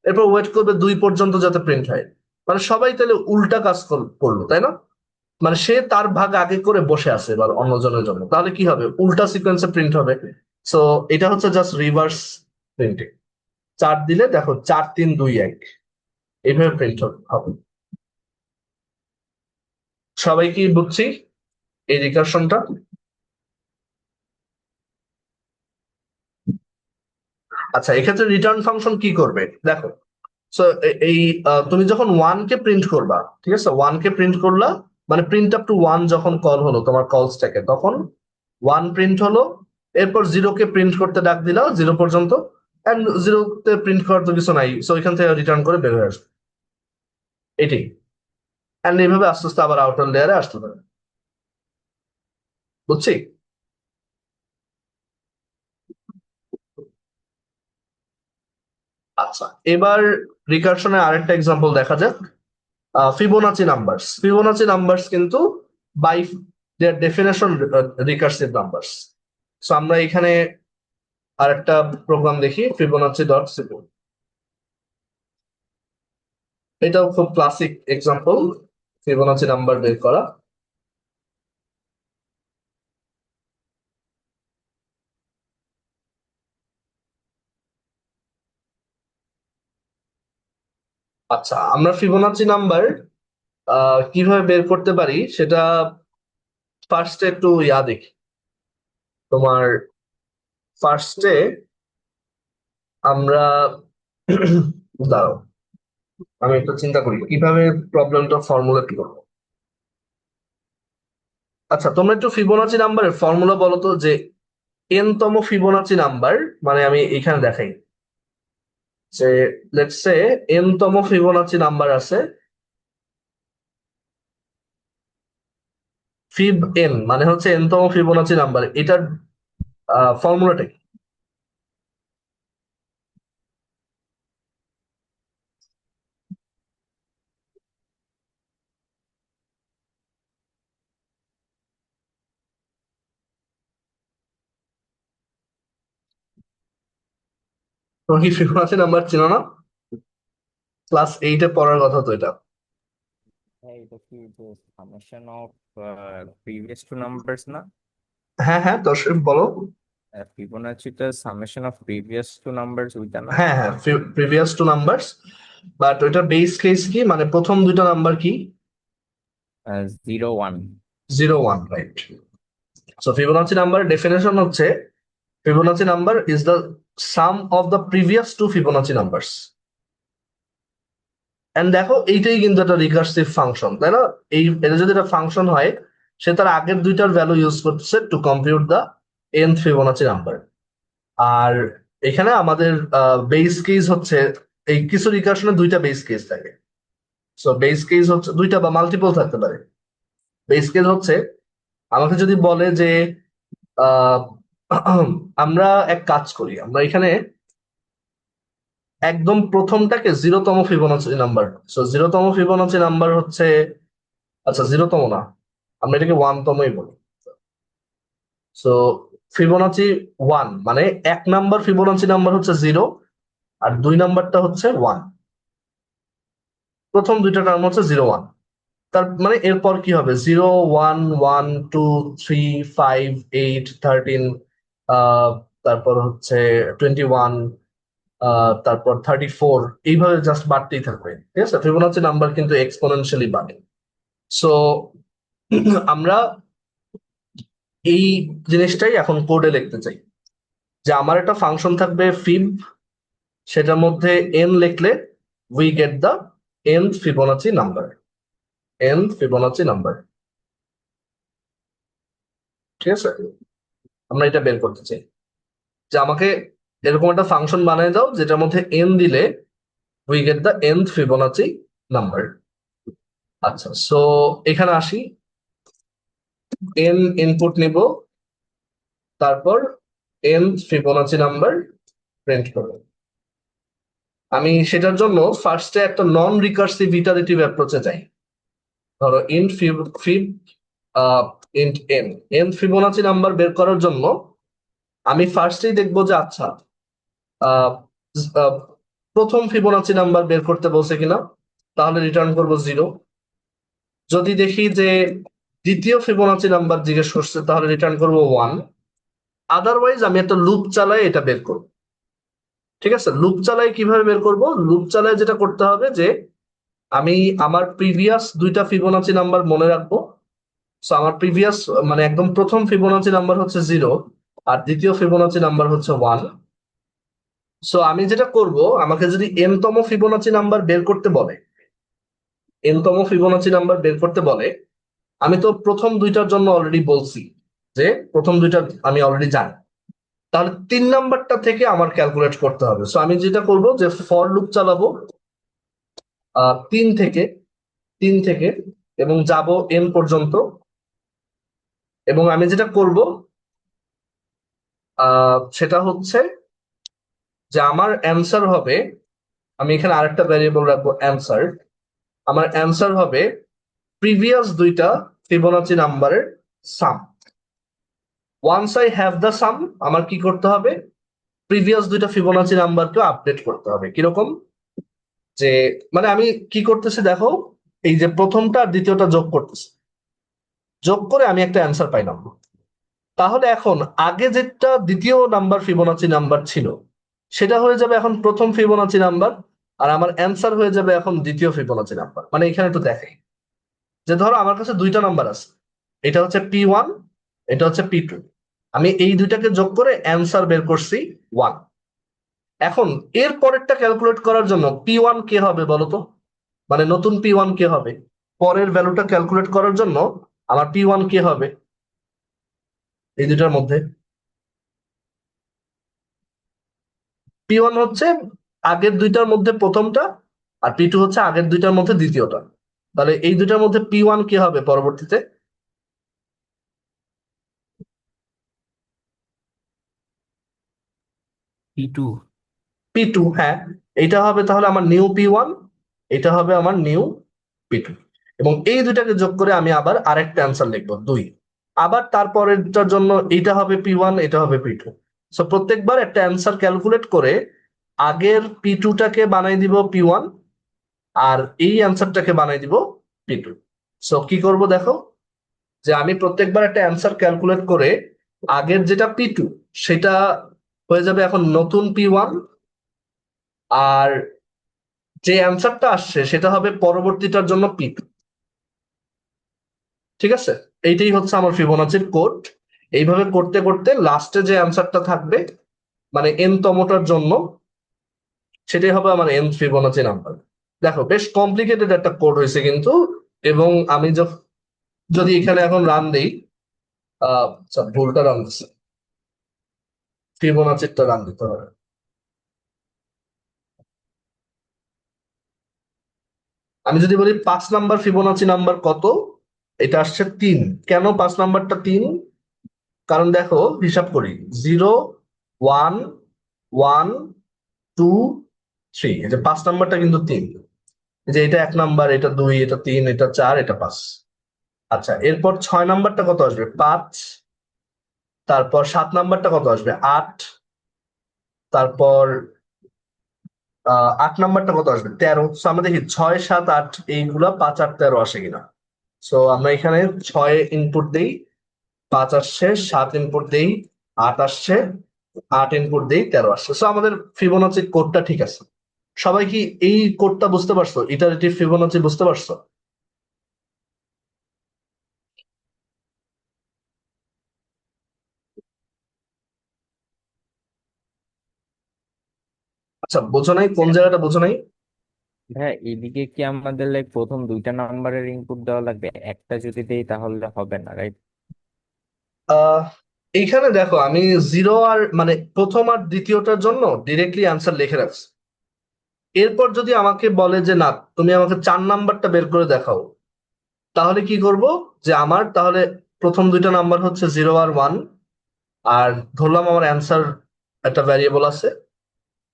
এরপর ওয়েট করবে 2 পর্যন্ত যাতে প্রিন্ট হয়। মানে সবাই তাহলে উল্টা কাজ করলো, তাই না? মানে সে তার ভাগ আগে করে বসে আছে এবার অন্যজনের জন্য, তাহলে কি হবে? উল্টা সিকোয়েন্সে প্রিন্ট হবে। সো এটা হচ্ছে জাস্ট রিভার্স প্রিন্টিং। 4 দিলে দেখো 4 3 2 1 এইভাবে প্রিন্ট হবে। সবাই কি বুঝছি এই রিকার্শনটা? আচ্ছা, এক্ষেত্রে রিটার্ন ফাংশন কি করবে দেখো। সো এই তুমি যখন 1কে প্রিন্ট করবা, ঠিক আছে, 1কে প্রিন্ট করলা, মানে প্রিন্ট আপ টু 1 যখন কল হলো তোমার কল স্ট্যাকে, তখন 1 প্রিন্ট হলো, এরপর 0কে প্রিন্ট করতে ডাক দিলা 0 পর্যন্ত, এন্ড 0তে প্রিন্ট করার তো কিছু নাই, সো এখান থেকে রিটার্ন করে বের হয়ে আসবে, এটাই। এন্ড এইভাবে আস্তে আস্তে আবার আউটার লেয়ারে আসতে পারে। বুঝছি? আচ্ছা, এবার রিকার্শনের আরেকটা এক্সাম্পল দেখা যাক। Fibonacci numbers. ফিবোনাচি নাম্বারস কিন্তু by their definition recursive numbers. So আমরা এখানে আরেকটা প্রোগ্রাম দেখি, ফিবোনাচি.সিপো। এটাও খুব ক্লাসিক এক্সাম্পল ফিবোনাচি নাম্বার বের করা। আচ্ছা, আমরা ফিবোনাচি নাম্বার কিভাবে বের করতে পারি সেটা ফার্স্টে একটু দেখি। তোমার ফার্স্টে আমরা দাঁড়াও, আমি একটু চিন্তা করি কিভাবে প্রবলেমটা ফর্মুলেট করবো। আচ্ছা, তোমরা একটু ফিবোনাচি নাম্বারের ফর্মুলা বলো তো, যে তম ফিবোনাচি নাম্বার, মানে আমি এখানে দেখাই যে লেটস সে তম ফিবোনাচি নাম্বার আছে, ফিব মানে হচ্ছে তম ফিবোনাচি নাম্বার, এটার ফর্মুলাটা কি? তোমরা কি ফিবোনাচি নাম্বার চেনো না? ক্লাস 8-এ পড়ার কথা তো এটা। হ্যাঁ, এটা কি যে summation of previous two numbers না? হ্যাঁ হ্যাঁ, দর্শক বলো। ফিবোনাচিটা summation of previous two numbers ওইটা না? হ্যাঁ হ্যাঁ, প্রিভিয়াস টু নাম্বারস, বাট ওইটার বেস কেস কি, মানে প্রথম দুইটা নাম্বার কি? 0 1। 0 1, right. So Fibonacci number definition হচ্ছে, Fibonacci number is the sum of the previous two Fibonacci numbers. And দেখো, এইটাই কিন্তু একটা রিকার্সিভ ফাংশন, তাই না? এটা যদি একটা ফাংশন হয়, সে তার আগের দুইটার ভ্যালু ইউজ করতেছে to compute the Fibonacci number. আর এখানে আমাদের বেস কেস হচ্ছে, এই কিছু রিকার্শনে দুইটা বেস কেস থাকে। সো বেস কেস হচ্ছে দুইটা বা মাল্টিপল থাকতে পারে। বেস কেস হচ্ছে, আমাকে যদি বলে যে আহ, আমরা এক কাজ করি, আমরা এখানে একদম প্রথমটাকে 0তম ফিবোনাচি নাম্বার, সো 0তম ফিবোনাচি নাম্বার হচ্ছে, আচ্ছা 0তম না, আমরা এটাকে 1তমই বলি। সো ফিবোনাচি 1 মানে 1 নাম্বার ফিবোনাচি নাম্বার হচ্ছে 0, আর 2 নাম্বারটা হচ্ছে 1। প্রথম দুইটা টার্ম হচ্ছে 0 1। তার মানে এরপর কি হবে? 0 1 1 2 3 5 8 13, তারপর হচ্ছে 21, তারপর 34, এইভাবে জাস্ট বাড়তেই থাকবে। ঠিক আছে, ফিবোনাচি নাম্বার কিন্তু এক্সপোনেনশিয়ালি বাড়ে। সো আমরা এই জিনিসটাই এখন কোডে লিখতে চাই, যে আমার একটা ফাংশন থাকবে ফিব, সেটার মধ্যে n লিখলে we get the nth Fibonacci number, nth Fibonacci number. ঠিক আছে, আমরা এটা বের করতে চাই, যে আমাকে এরকম একটা ফাংশন বানিয়ে দাও যেটার মধ্যে n দিলে we get the nth Fibonacci number. আচ্ছা, সো এখানে আসি, n ইনপুট নিব, তারপর nth ফিবোনাচি নাম্বার প্রিন্ট করব। আমি সেটার জন্য ফার্স্টে একটা নন রিকার্সিভ ইটারেটিভ অ্যাপ্রোচে যাই। ধরো int fib fib int n Fibonacci number বের করার জন্য আমি ফার্স্টেই দেখবো যে আচ্ছা আহ, আহ, প্রথম ফিবোনাচি নাম্বার বের করতে বলছে কিনা, তাহলে রিটার্ন করব 0। যদি দেখি যে দ্বিতীয় ফিবোনাচি নাম্বার জিজ্ঞেস করছে, তাহলে রিটার্ন করব 1। আদারওয়াইজ আমি একটা লুপ চালাই এটা বের করব। ঠিক আছে, লুপ চালাই কিভাবে বের করব? লুপ চালাই যেটা করতে হবে যে আমি আমার প্রিভিয়াস দুইটা ফিবোনাচি নাম্বার মনে রাখবো। সো আমার প্রিভিয়াস মানে একদম প্রথম ফিবোনাচি নাম্বার হচ্ছে 0, আর দ্বিতীয় ফিবোনাচি নাম্বার হচ্ছে 1। সো আমি যেটা করব, আমাকে যদি n তম ফিবোনাচি নাম্বার বের করতে বলে, n তম ফিবোনাচি নাম্বার বের করতে বলে, আমি তো প্রথম দুইটার জন্য অলরেডি বলছি যে প্রথম দুইটা আমি অলরেডি জানি, তাহলে 3 নাম্বারটা থেকে আমার ক্যালকুলেট করতে হবে। সো আমি যেটা করব যে ফর লুপ চালাবো 3 থেকে এবং যাব n পর্যন্ত। এবং আমি যেটা করব সেটা হচ্ছে যে আমার অ্যান্সার হবে, আমি এখানে আরেকটা ভ্যারিয়েবল রাখবো অ্যান্সার। আমার অ্যান্সার হবে প্রিভিয়াস দুইটা ফিবোনাচি নাম্বারের সাম। ওয়ান্স আই হ্যাভ দ্য সাম, আমার কি করতে হবে? প্রিভিয়াস দুইটা ফিবোনাচি নাম্বারকে আপডেট করতে হবে। কিরকম? যে মানে আমি কি করতেছি দেখো, এই যে প্রথমটা আর দ্বিতীয়টা যোগ করতেছি, যোগ করে আমি একটা অ্যান্সার পাইলাম। তাহলে এখন আগে যেটা দ্বিতীয় নাম্বার ফিবোনাচি নাম্বার ছিল, সেটা হয়ে যাবে এখন প্রথম ফিবোনাচি নাম্বার, আর আমার অ্যান্সার হয়ে যাবে এখন দ্বিতীয় ফিবোনাচি নাম্বার। মানে এখানে একটু দেখাই, যে ধরো আমার কাছে দুইটা নাম্বার আছে, এটা হচ্ছে P1, এটা হচ্ছে P2। আমি এই দুইটাকে যোগ করে অ্যান্সার বের করছি 1। এখন এর পরেরটা ক্যালকুলেট করার জন্য P1 কে হবে বলতো? মানে নতুন P1 কে হবে? পরের ভ্যালুটা ক্যালকুলেট করার জন্য আমার P1 কে হবে এই দুটার মধ্যে? P1 হচ্ছে আগের দুইটার মধ্যে প্রথমটা, আর P2 হচ্ছে আগের দুইটার মধ্যে দ্বিতীয়টা। তাহলে এই দুইটার মধ্যে P1 কি হবে পরবর্তীতে? P2। P2, হ্যাঁ। এইটা হবে তাহলে আমার নিউ P1, এটা হবে আমার নিউ P2। এবং এই দুইটাকে যোগ করে আমি আবার আরেকটা অ্যান্সার লিখবো 2। আবার তারপরেরটার জন্য এইটা হবে P1, এটা হবে P2। সো প্রত্যেকবার একটা অ্যান্সার ক্যালকুলেট করে আগের P2টাকে বানাই দিব P1, আর এই অ্যান্সারটাকে বানাই দিব P2। সো কি করব দেখো, যে আমি প্রত্যেকবার একটা অ্যান্সার ক্যালকুলেট করে আগের যেটা P2 সেটা হয়ে যাবে এখন নতুন P1, আর যে অ্যান্সারটা আসছে সেটা হবে পরবর্তীটার জন্য P2। ঠিক আছে, এইটাই হচ্ছে আমার ফিবোনাচির কোড। এইভাবে করতে করতে লাস্টে যে অ্যান্সারটা থাকবে মানে n তমটার জন্য, সেটাই হবে আমার n ফিবোনাচি নাম্বার। দেখো বেশ কমপ্লিকেটেড একটা কোড হয়েছে কিন্তু। এবং আমি যদি এখানে এখন রান দিই, ভুলটা রান দিচ্ছে, ফিবোনাচিরটা রান দিতে হবে। আমি যদি বলি 5 নাম্বার ফিবোনাচি নাম্বার কত, এটা আসছে 3। কেন 5 নাম্বারটা 3? কারণ দেখো হিসাব করি, 0, 1, 1, 2, 3, এই যে 5 নাম্বারটা কিন্তু 3। এই যে এটা 1 নাম্বার, এটা 2, এটা 3, এটা 4, এটা 5। আচ্ছা, এরপর 6 নাম্বারটা কত আসবে? 5। তারপর 7 নাম্বারটা কত আসবে? 8। তারপর 8 নাম্বারটা কত আসবে? 13। সো আমরা দেখি 6, 7, 8 এইগুলা 5, 8, 13 আসে কিনা। সো আমরা এখানে 6 ইনপুট দেই, 5 আসছে, 7 ইনপুট দেই, 8 আসছে, 8 ইনপুট দিই 13 আসছে। সো আমাদের ফিবোনাচি কোডটা ঠিক আছে। সবাই কি এই কোডটা বুঝতে পারছো? ইটারেটিভ ফিবোনাচি বুঝতে পারছো? আচ্ছা, বোঝো নাই? কোন জায়গাটা বোঝো নাই? ভাই এদিকে কি আমাদের লাইক প্রথম দুইটা নাম্বারের ইনপুট দেওয়া লাগবে? একটা যদি দেই তাহলে হবে না, রাইট? আহ এইখানে দেখো, আমি জিরো আর মানে প্রথম আর দ্বিতীয়টার জন্য ডিরেক্টলি অ্যান্সার লিখে রাখছি। এরপর যদি আমাকে বলে যে না, তুমি আমাকে 4 নাম্বারটা বের করে দেখাও, তাহলে কি করব? যে আমার তাহলে প্রথম দুইটা নাম্বার হচ্ছে 0 আর 1, আর ধরলাম আমার অ্যান্সার একটা ভ্যারিয়েবল আছে।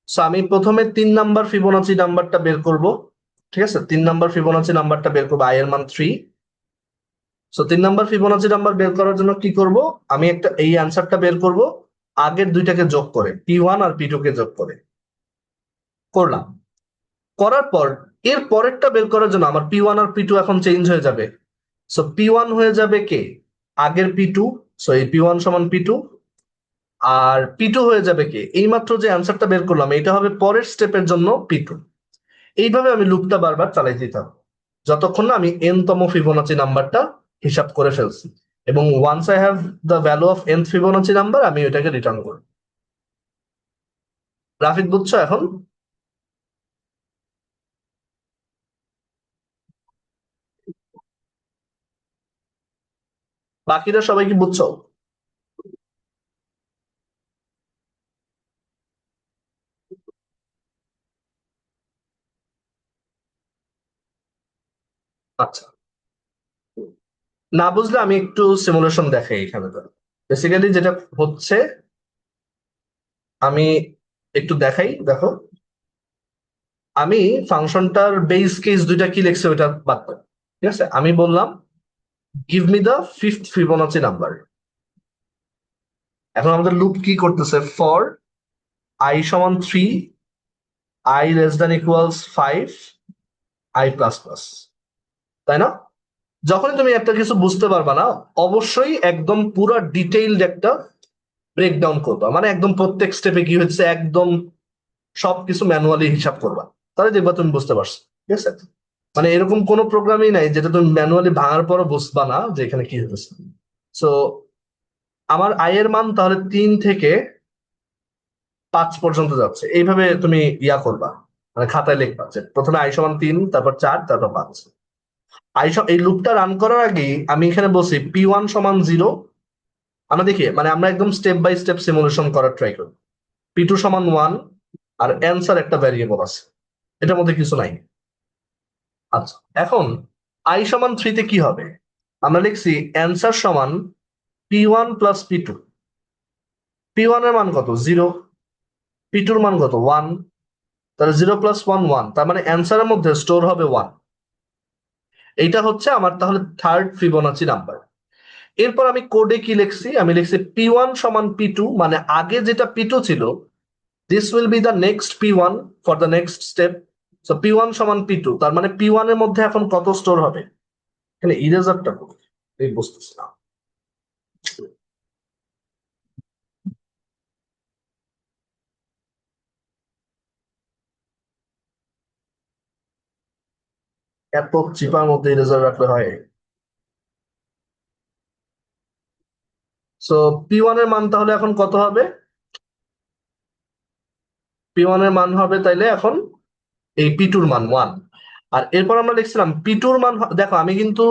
সো আমি প্রথমে 3 নাম্বার ফিবোনাচি নাম্বারটা বের করব। ঠিক আছে, 3 নাম্বার ফিবোনাচি নাম্বারটা বের করবো, আই এর মান 3। সো 3 নাম্বার ফিবোনাচি নাম্বার বের করার জন্য কি করব? আমি একটা এই অ্যান্সারটা বের করব আগের দুইটাকে যোগ করে, P1 আর P2 কে যোগ করে। করলাম। করার পর এর পরেরটা বের করার জন্য আমার P1 আর P2 এখন চেঞ্জ হয়ে যাবে। সো P1 হয়ে যাবে কে? আগের P2। সো এই P1 সমান P2। আর P2 হয়ে যাবে কে? এইমাত্র যে অ্যান্সারটা বের করলাম এটা হবে পরের স্টেপের জন্য P2। এইভাবে আমি লুপটা বারবার চালাই দিতাম যতক্ষণ না আমি n তম ফিবোনাচি নাম্বারটা হিসাব করে ফেলছি। এবং once I have the value of nth Fibonacci number, আমি ওইটাকে রিটার্ন করব। রাফিক, বুঝছো এখন? বাকিরা সবাই কি বুঝছো? আচ্ছা, না বুঝলে আমি একটু সিমুলেশন দেখাই এখানে। বেসিক্যালি যেটা হচ্ছে, আমি একটু দেখাই, দেখো। আমি ফাংশনটার বেস কেস দুইটা কি লিখছি ওইটা বাদ দাও। ঠিক আছে, আমি বললাম give me the fifth Fibonacci number. এখন আমাদের লুপ কি করতেছে? ফর আই সমান 3, I less than equals 5, I plus plus. তাই না? যখনই তুমি একটা কিছু বুঝতে পারবা না, অবশ্যই একদম পুরো ডিটেইলড একটা ব্রেকডাউন করবা, মানে একদম প্রত্যেক স্টেপে কি হচ্ছে একদম সবকিছু ম্যানুয়ালি হিসাব করবা। তাহলে দেখবা তুমি বুঝতে পারছো। ঠিক আছে, মানে এরকম কোনো প্রোগ্রামই নাই যেটা তুমি ম্যানুয়ালি ভাঙার পরও বুঝবা না যে এখানে কি হচ্ছে। সো আমার আই এর মান তাহলে 3 থেকে 5 পর্যন্ত যাচ্ছে, এইভাবে তুমি ইয়া করবা, মানে খাতায় লিখবা যে প্রথমে আই সমান 3, তারপর 4, তারপর 5। এই লুপটা রান করার আগে আমি এখানে বলছি P1 সমান 0। আমরা দেখি, মানে আমরা একদম স্টেপ বাই স্টেপ সিমুলেশন করার ট্রাই করি। P2 সমান 1, আর অ্যান্সার একটা ভ্যারিয়েবল আছে, এটার মধ্যে কিছু নাই। আচ্ছা, এখন আই সমান 3 তে কি হবে? আমরা লিখছি অ্যান্সার সমান P1 প্লাস P2। P1 এর মান কত? 0। P2 এর মান কত? 1। তাহলে 0 প্লাস 1 1, তার মানে অ্যান্সারের মধ্যে স্টোর হবে 1। এইটা হচ্ছে আমার তাহলে থার্ড ফিবোনাচি নাম্বার। এরপর আমি কোডে কি লিখছি? আমি লিখছি P1 সমান P2, মানে আগে যেটা P2 ছিল, this will be the next P1 for the next step. So P1 সমান P2, তার মানে P1 এর মধ্যে এখন কত স্টোর হবে? এখানে ইরেজারটা করবে, এই বুঝতেছি না। এত চিপার মধ্যে ইরেজার রাখলে হয়? সো P1 এর মান তাহলে এখন কত হবে? P1 এর মান হবে তাইলে এখন এই P2 এর মান 1। আর এরপর আমরা লিখছিলাম P2 এর মান দেখো, আমি কিন্তু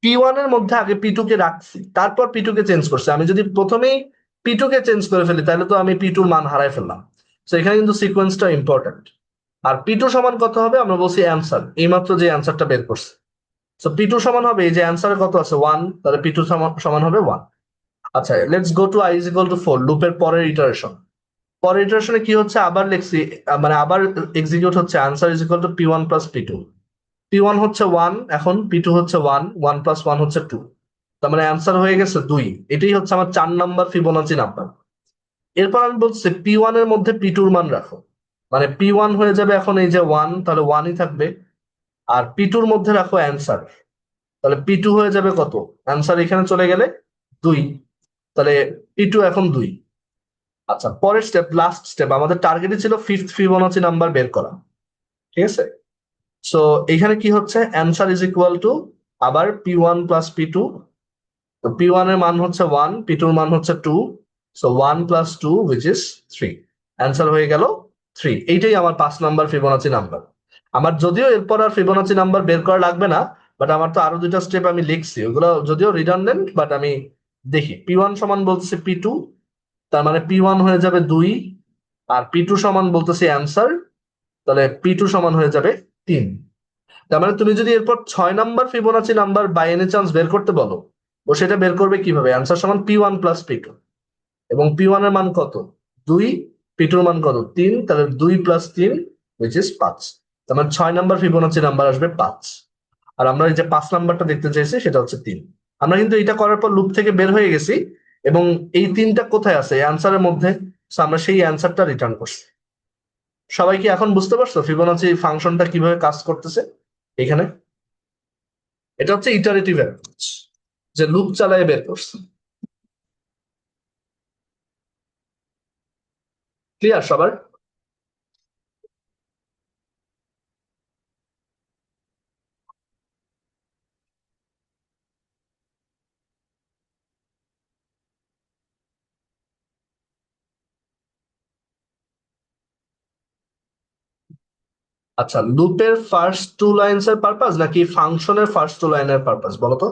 P1 এর মধ্যে আগে P2 কে রাখছি, তারপর P2 কে চেঞ্জ করছি। আমি যদি প্রথমেই P2 কে চেঞ্জ করে ফেলি তাহলে তো আমি P2 এর মান হারাই ফেললাম। তো এখানে কিন্তু সিকোয়েন্সটা ইম্পর্টেন্ট। আর P2 সমান কত হবে? আমরা বলছি অ্যান্সার, এইমাত্র যে অ্যান্সারটা বের করছে। তো P2 সমান হবে, এই যে অ্যান্সারে কত আছে 1, তাহলে P2 সমান সমান হবে 1। আচ্ছা, let's go to i is equal two 4, লুপের পরের ইটারেশন। পরের ইটারেশনে কি হচ্ছে? আবার লিখছি, মানে আবার এক্সিকিউট হচ্ছে answer is equal two P1 plus P2। P1 হচ্ছে 1, এখন P2 হচ্ছে 1, 1 প্লাস 1 হচ্ছে 2। তার মানে অ্যান্সার হয়ে গেছে 2। এটাই হচ্ছে আমার 4 নাম্বার ফিবোনাচি নাম্বার। এরপর আমি বলছি P1 এর মধ্যে P2 এর মান রাখো, মানে P1 হয়ে যাবে এখন এই যে 1, তাহলে 1ই থাকবে। আর P2 এর মধ্যে রাখো অ্যান্সার, তাহলে P2 হয়ে যাবে কত? অ্যান্সার এখানে চলে গেলে 2, তাহলে P2 এখন 2। আচ্ছা, পরের স্টেপ, লাস্ট স্টেপ, আমাদের টার্গেটই ছিল ফিফথ ফিবোনাচি নাম্বার বের করা, ঠিক আছে? সো এখানে কি হচ্ছে, অ্যান্সার ইজ ইকুয়াল টু আবার P1 প্লাস P2। তো P1 এর মান হচ্ছে 1, P2 এর মান হচ্ছে 2, so 1 plus 2 which is 3। Answer হয়ে গেল 3। এইটাই আমার 5 নাম্বার ফিবোনাচি নাম্বার। আমার যদিও এরপর আর ফিবোনাচি নাম্বার বের করা লাগবে না, বাট আমার তো আরো দুইটা স্টেপ আমি লিখছি, ওগুলো যদিও রিডান্ডেন্ট, বাট আমি দেখি P1 সমান বলতেছে P2, তার মানে P1 হয়ে যাবে 2, আর P2 সমান বলতেছে অ্যান্সার, তাহলে P2 সমান হয়ে যাবে 3। তার মানে তুমি যদি এরপর 6 number Fibonacci number by any chance বের করতে বলো, ও সেটা বের করবে কিভাবে, অ্যান্সার সমান P1 প্লাস P2, এবং P1 এর মান কত, 2, P2 এর মান কত, 3, তাহলে 2 প্লাস 3 which is 5। তার মানে 6 নাম্বার ফিবোনাচি নাম্বার আসবে 5। আর আমরা এই যে 5 নাম্বারটা দেখতে চাইছি সেটা হচ্ছে 3। আমরা কিন্তু এটা করার পর লুপ থেকে বের হয়ে গেছি, এবং এই 3টা কোথায় আছে অ্যান্সারের মধ্যে, So আমরা সেই অ্যান্সারটা রিটার্ন করছি। সবাই কি এখন বুঝতে পারছো ফিবোনাচি ফাংশনটা কিভাবে কাজ করতেছে এখানে? এটা হচ্ছে ইটারেটিভ অ্যাপ্রোচ, যে লুপ চালায় বের করছে। ক্লিয়ার সবার? আচ্ছা, লুপের ফার্স্ট টু লাইনস এর পারপাস নাকি ফাংশনের ফার্স্ট টু লাইনের পারপাস বলো তো?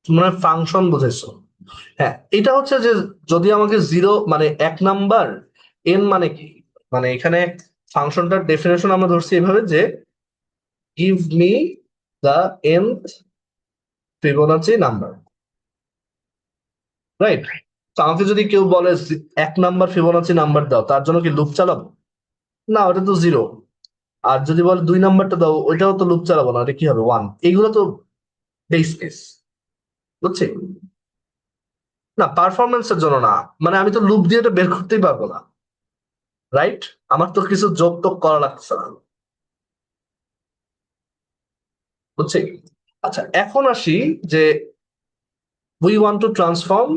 তোমরা ফাংশন বুঝেছো? হ্যাঁ, এটা হচ্ছে যে যদি আমাকে 0 মানে 1 নাম্বার, এন মানে কি, মানে এখানে ফাংশনটার ডেফিনেশন আমরা ধরছি এভাবে যে give me the nth Fibonacci number, right? তো আমাকে যদি কেউ বলে 1 নাম্বার ফিবোনাচি নাম্বার দাও, তার জন্য কি লুপ চালাবো? না, ওটা তো 0। আর যদি বলে 2 নাম্বারটা দাও, ওইটাও তো লুপ চালাবো না, এটা কি হবে, 1। এগুলো তো বেস কেস, বুঝছি? না, পারফরমেন্সের জন্য না, মানে আমি তো লুপ দিয়ে এটা বের করতেই পারবো না, রাইট? আমার তো কিছু যোগ টোগ করা লাগছে না, বুঝছি? আচ্ছা, এখন আসি যে we want to transform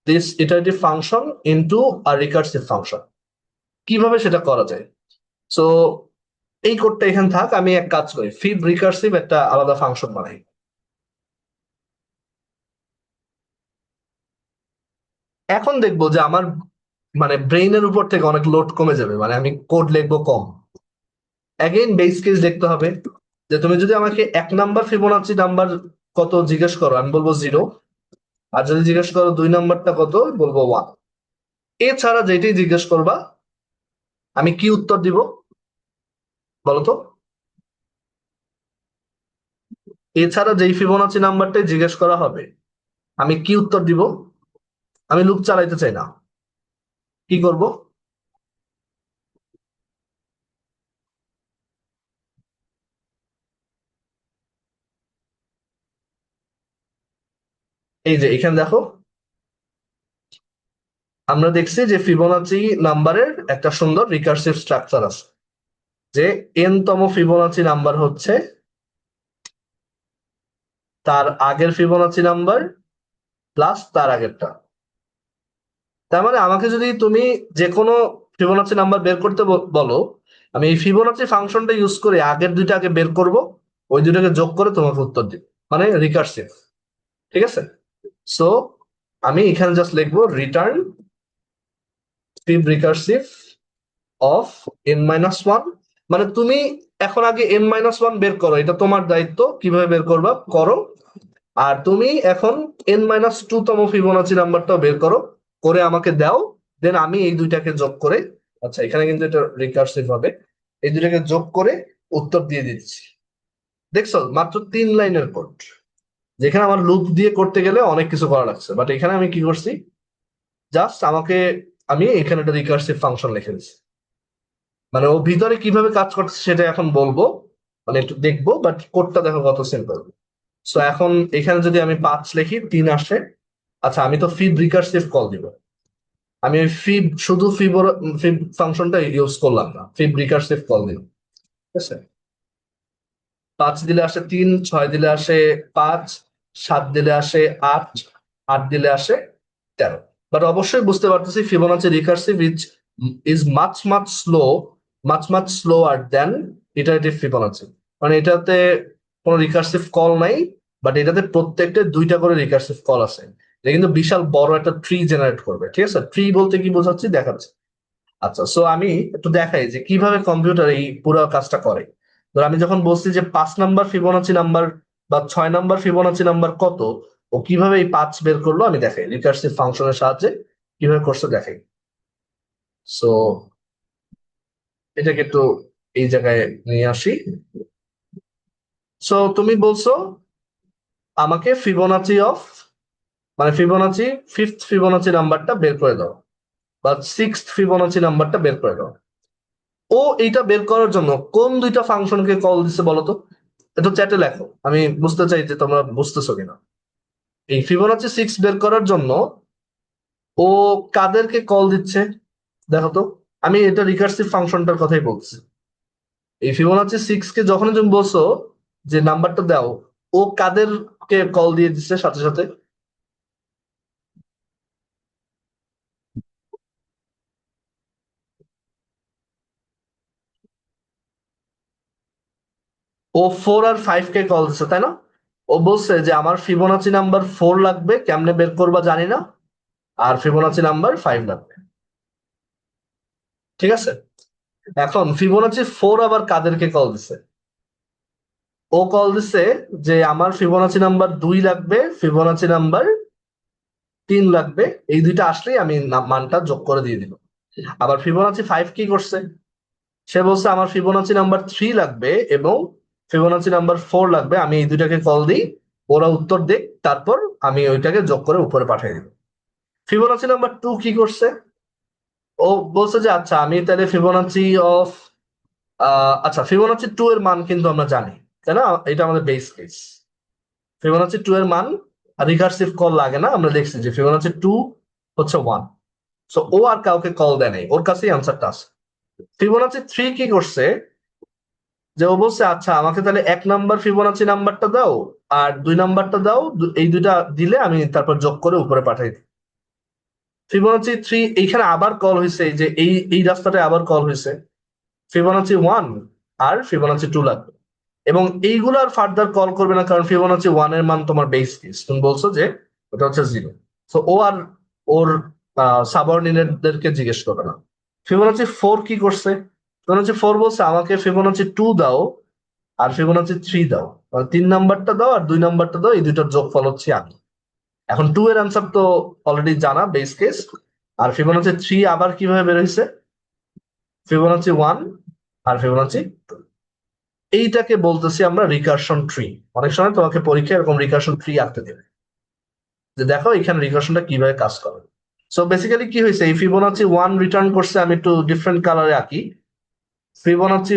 this iterative function into a recursive function। কিভাবে সেটা করা যায়? সো এই কোডটা এখানে থাক, আমি এক কাজ করি, ফিব রিকার্সিভ একটা আলাদা ফাংশন বানাই। এখন দেখবো যে আমার মানে ব্রেইনের উপর থেকে অনেক লোড কমে যাবে, মানে আমি কোড লিখবো কম। অ্যাগেইন বেস কেস দেখতে হবে, যে তুমি যদি আমাকে 1 নাম্বার ফিবোনাচি নাম্বার কত জিজ্ঞেস করো, আমি বলবো 0। আর যদি জিজ্ঞেস করো 2 নাম্বারটা কত, বলবো 1। এছাড়া যেটাই জিজ্ঞেস করবা আমি কি উত্তর দিব বলতো? এছাড়া যেই ফিবোনাচি নাম্বারটাই জিজ্ঞেস করা হবে আমি কি উত্তর দিব? আমি লুপ চালাইতে চাই না, কি করব? এই যে এখানে দেখো, আমরা দেখছি যে ফিবোনাচি নাম্বারের একটা সুন্দর রিকার্সিভ স্ট্রাকচার আছে, যে এন তম ফিবোনাচি নাম্বার হচ্ছে তার আগের ফিবোনাচি নাম্বার প্লাস তার আগেরটা। তার মানে আমাকে যদি তুমি যে কোনো ফিবোনাচি নাম্বার বের করতে বলো, আমি এই ফিবোনাচি ফাংশনটা ইউজ করে আগের দুইটা আগে বের করব, ওই দুইটাকে যোগ করে তোমাকে উত্তর দিব, মানে রিকার্সিভ, ঠিক আছে? সো আমি এখানে জাস্ট লিখবো রিটার্ন ফিব রিকার্সিভ অফ n-1। মানে তুমি এখন আগে n-1 বের করো, এটা তোমার দায়িত্ব, কিভাবে বের করবা করো। আর তুমি এখন n-2 তম ফিবোনাচি নাম্বারটাও বের করো, করে আমাকে দাও, দেন আমি এই দুইটাকে যোগ করে, আচ্ছা এখানে কিন্তু এটা রিকার্সিভ হবে, এই দুইটাকে যোগ করে উত্তর দিয়ে দিচ্ছি। দেখছো, মাত্র 3 লাইনের কোড, যেখানে আমার লুপ দিয়ে করতে গেলে অনেক কিছু করা লাগছে, বাট এখানে আমি কি করছি, জাস্ট আমি এখানে একটা রিকার্সিভ ফাংশন লিখে দিচ্ছি। মানে ও ভিতরে কিভাবে কাজ করছে সেটা এখন বলবো, মানে একটু দেখবো, বাট কোডটা দেখো কত সিম্পল। সো এখন এখানে যদি আমি 5 লিখি 3 আসে। আচ্ছা, আমি তো ফিব রিকার্সিভ কল দিব, আমি ওই ফিব শুধু ফিব ফাংশনটা ইউজ করলাম না, ফিব রিকার্সিভ কল দিলাম, ঠিক আছে? 5 দিলে আসে 3, 6 দিলে আসে 5, 7 দিলে আসে 8, 8 দিলে আসে 13। বাট অবশ্যই বুঝতে পারতেছি Fibonacci recursive is much slower than iterative Fibonacci. মানে এটাতে কোনো রিকার্সিভ কল নাই, বাট এটাতে প্রত্যেকটা 2টা করে রিকার্সিভ কল আছে। এটা কিন্তু বিশাল বড় একটা ট্রি জেনারেট করবে। ঠিক আছে, ট্রি বলতে কি বোঝাচ্ছি দেখাচ্ছি। আচ্ছা, সো আমি একটু দেখাই যে কিভাবে কম্পিউটার এই পুরো কাজটা করে। ধর আমি যখন বলছি যে 5 নাম্বার ফিবোনাচি নাম্বার বা 6 নাম্বার ফিবোনাচি নাম্বার কত, ও কিভাবে এই 5 বের করলো আমি দেখাই রিকার্সিভ ফাংশনের সাহায্যে কিভাবে করছে দেখাই। সো এটাকে একটু এই জায়গায় নিয়ে আসি। সো তুমি বলছো আমাকে ফিবোনাচি মানে ফিবোনাচি 5th ফিবোনাচি নাম্বারটা বের করে দাও বা 6th ফিবোনাচি নাম্বারটা বের করে দাও। ও এইটা বের করার জন্য কোন 2টা ফাংশনকে কল দিছে বলো তো? একটু চ্যাটে লেখো, আমি বুঝতে চাই যে তোমরা বুঝতেছো কিনা। এই ফিবোনাচি 6 বের করার জন্য ও কাদেরকে কল দিচ্ছে দেখো তো। আমি এটা রিকার্সিভ ফাংশনটার কথাই বলছি। এই ফিবোনাচি 6 কে যখনই তুমি বলছো যে নাম্বারটা দাও, ও কাদেরকে কল দিয়ে দিচ্ছে সাথে সাথে? ও 4 আর 5 কে কল দিচ্ছে, তাই না? ও বলছে যে আমার ফিবোনাচি নাম্বার 4 লাগবে, কেমনে বের করবা জানি না, আর ফিবোনাচি নাম্বার 5 লাগবে। ঠিক আছে, এখন ফিবোনাচি 4 আবার কাদেরকে কল দিছে? ও কল দিছে যে আমার ফিবোনাচি নাম্বার 2 লাগবে, ফিবোনাচি নাম্বার 3 লাগবে, এই 2টা আসলেই আমি মানটা যোগ করে দিয়ে দিব। আবার ফিবোনাচি 5 কি করছে? সে বলছে আমার ফিবোনাচি নাম্বার 3 লাগবে এবং ফিবোনাচি নাম্বার 4 লাগবে, আমি এই 2টাকে কল দিই, ওরা উত্তর দিক, তারপর আমি ওইটাকে যোগ করে উপরে পাঠিয়ে দিব। ফিবোনাচি নাম্বার 2 কি করছে? ও বলছে যে আচ্ছা আমি তাহলে ফিবোনাচি অফ আচ্ছা ফিবোনাচি 2 এর মান কিন্তু আমরা জানি, তাই না? এটা আমাদের বেস কেস। ফিবোনাচি 2 এর মান রিকার্সিভ কল লাগে না, আমরা দেখছি যে ফিবোনাচি 2 হচ্ছে 1। সো ও আর কাউকে কল দেয় নাই, ওর কাছেই আনসারটা আছে। ফিবোনাচি 3 কি করছে? যে ও বলছে আচ্ছা আমাকে তাহলে 1 নাম্বার ফিবোনাচি নাম্বারটা দাও আর 2 নাম্বারটা দাও, এই 2টা দিলে আমি তারপর যোগ করে উপরে পাঠাই দিই। ফিবোনাচি 3 এইখানে আবার কল হয়েছে, এই যে এই এই রাস্তাটায় আবার কল হয়েছে। ফিবোনাচি 1 আর ফিবোনাচি 2 লাগবে, এবং এইগুলো আর ফার্দার কল করবে না, কারণ ফিবোনাচি 1 এর মান তোমার বেস কেস, তুমি বলছো যে ওটা হচ্ছে 0। তো ও আর ওর সাবঅর্ডিনেটদেরকে জিজ্ঞেস করবে না। ফিবোনাচি 4 কি করছে? ফিবোনাচি 4 বলছে আমাকে ফিবোনাচি 2 দাও আর ফিবোনাচি 3 দাও, মানে 3 নাম্বারটা দাও আর 2 নাম্বারটা দাও, এই দুইটার যোগফল হচ্ছে আমি। এখন 2 এর আনসার তো অলরেডি জানা, বেস কেস। আর ফিবোনাচি 3 আবার কিভাবে বের হয়েছে? ফিবোনাচি 1 আর ফিবোনাচি 2। এইটাকে বলতেছি আমরা রিকারশন ট্রি। অনেক সময় তোমাকে পরীক্ষায় এরকম রিকারশন ট্রি আঁকতে দেবে, যে দেখো এখানে রিকারশনটা কিভাবে কাজ করে। সো বেসিক্যালি কি হয়েছে, এই ফিবোনাচি 1 রিটার্ন করছে, আমি একটু ডিফারেন্ট কালারে আঁকি। ফিবোনাচি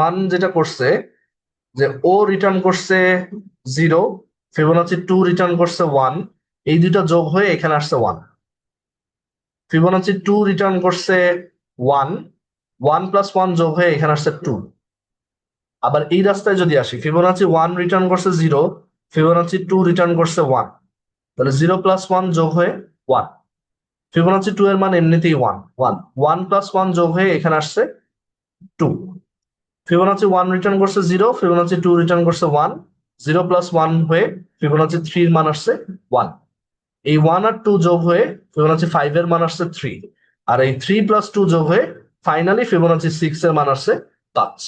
1 যেটা করছে যে ও রিটার্ন করছে 0, ফিবোনাচি 2 রিটার্ন করছে 1, এই দুইটা যোগ হয়ে এখানে আসছে 1। ফিবোনাচি 2 রিটার্ন করছে 1, 1 প্লাস 1 যোগ হয়ে এখানে আসছে 2। আবার এই রাস্তায় যদি আসি, ফিবোনাচি 1 রিটার্ন করছে 0, ফিবোনাচি 2 রিটার্ন করছে 1, তাহলে 0 প্লাস 1 যোগ হয়ে 1। ফিবোনাচি 2 এর মান এমনিতেই 1, 1 1 প্লাস 1 যোগ হয়ে এখানে আসছে 2। ফিবোনাচি 1 রিটার্ন করছে 0, ফিবোনাচি 2 রিটার্ন করছে 1, 0 প্লাস 1 হয়ে ফিবোনাচি 3 এর মান আসছে 1। এই 1 আর 2 যোগ হয়ে ফিবোনাচি 5 এর মান আসছে 3, আর এই 3 প্লাস 2 যোগ হয়ে ফাইনালি ফিবোনাচি 6 এর মান আসছে 5।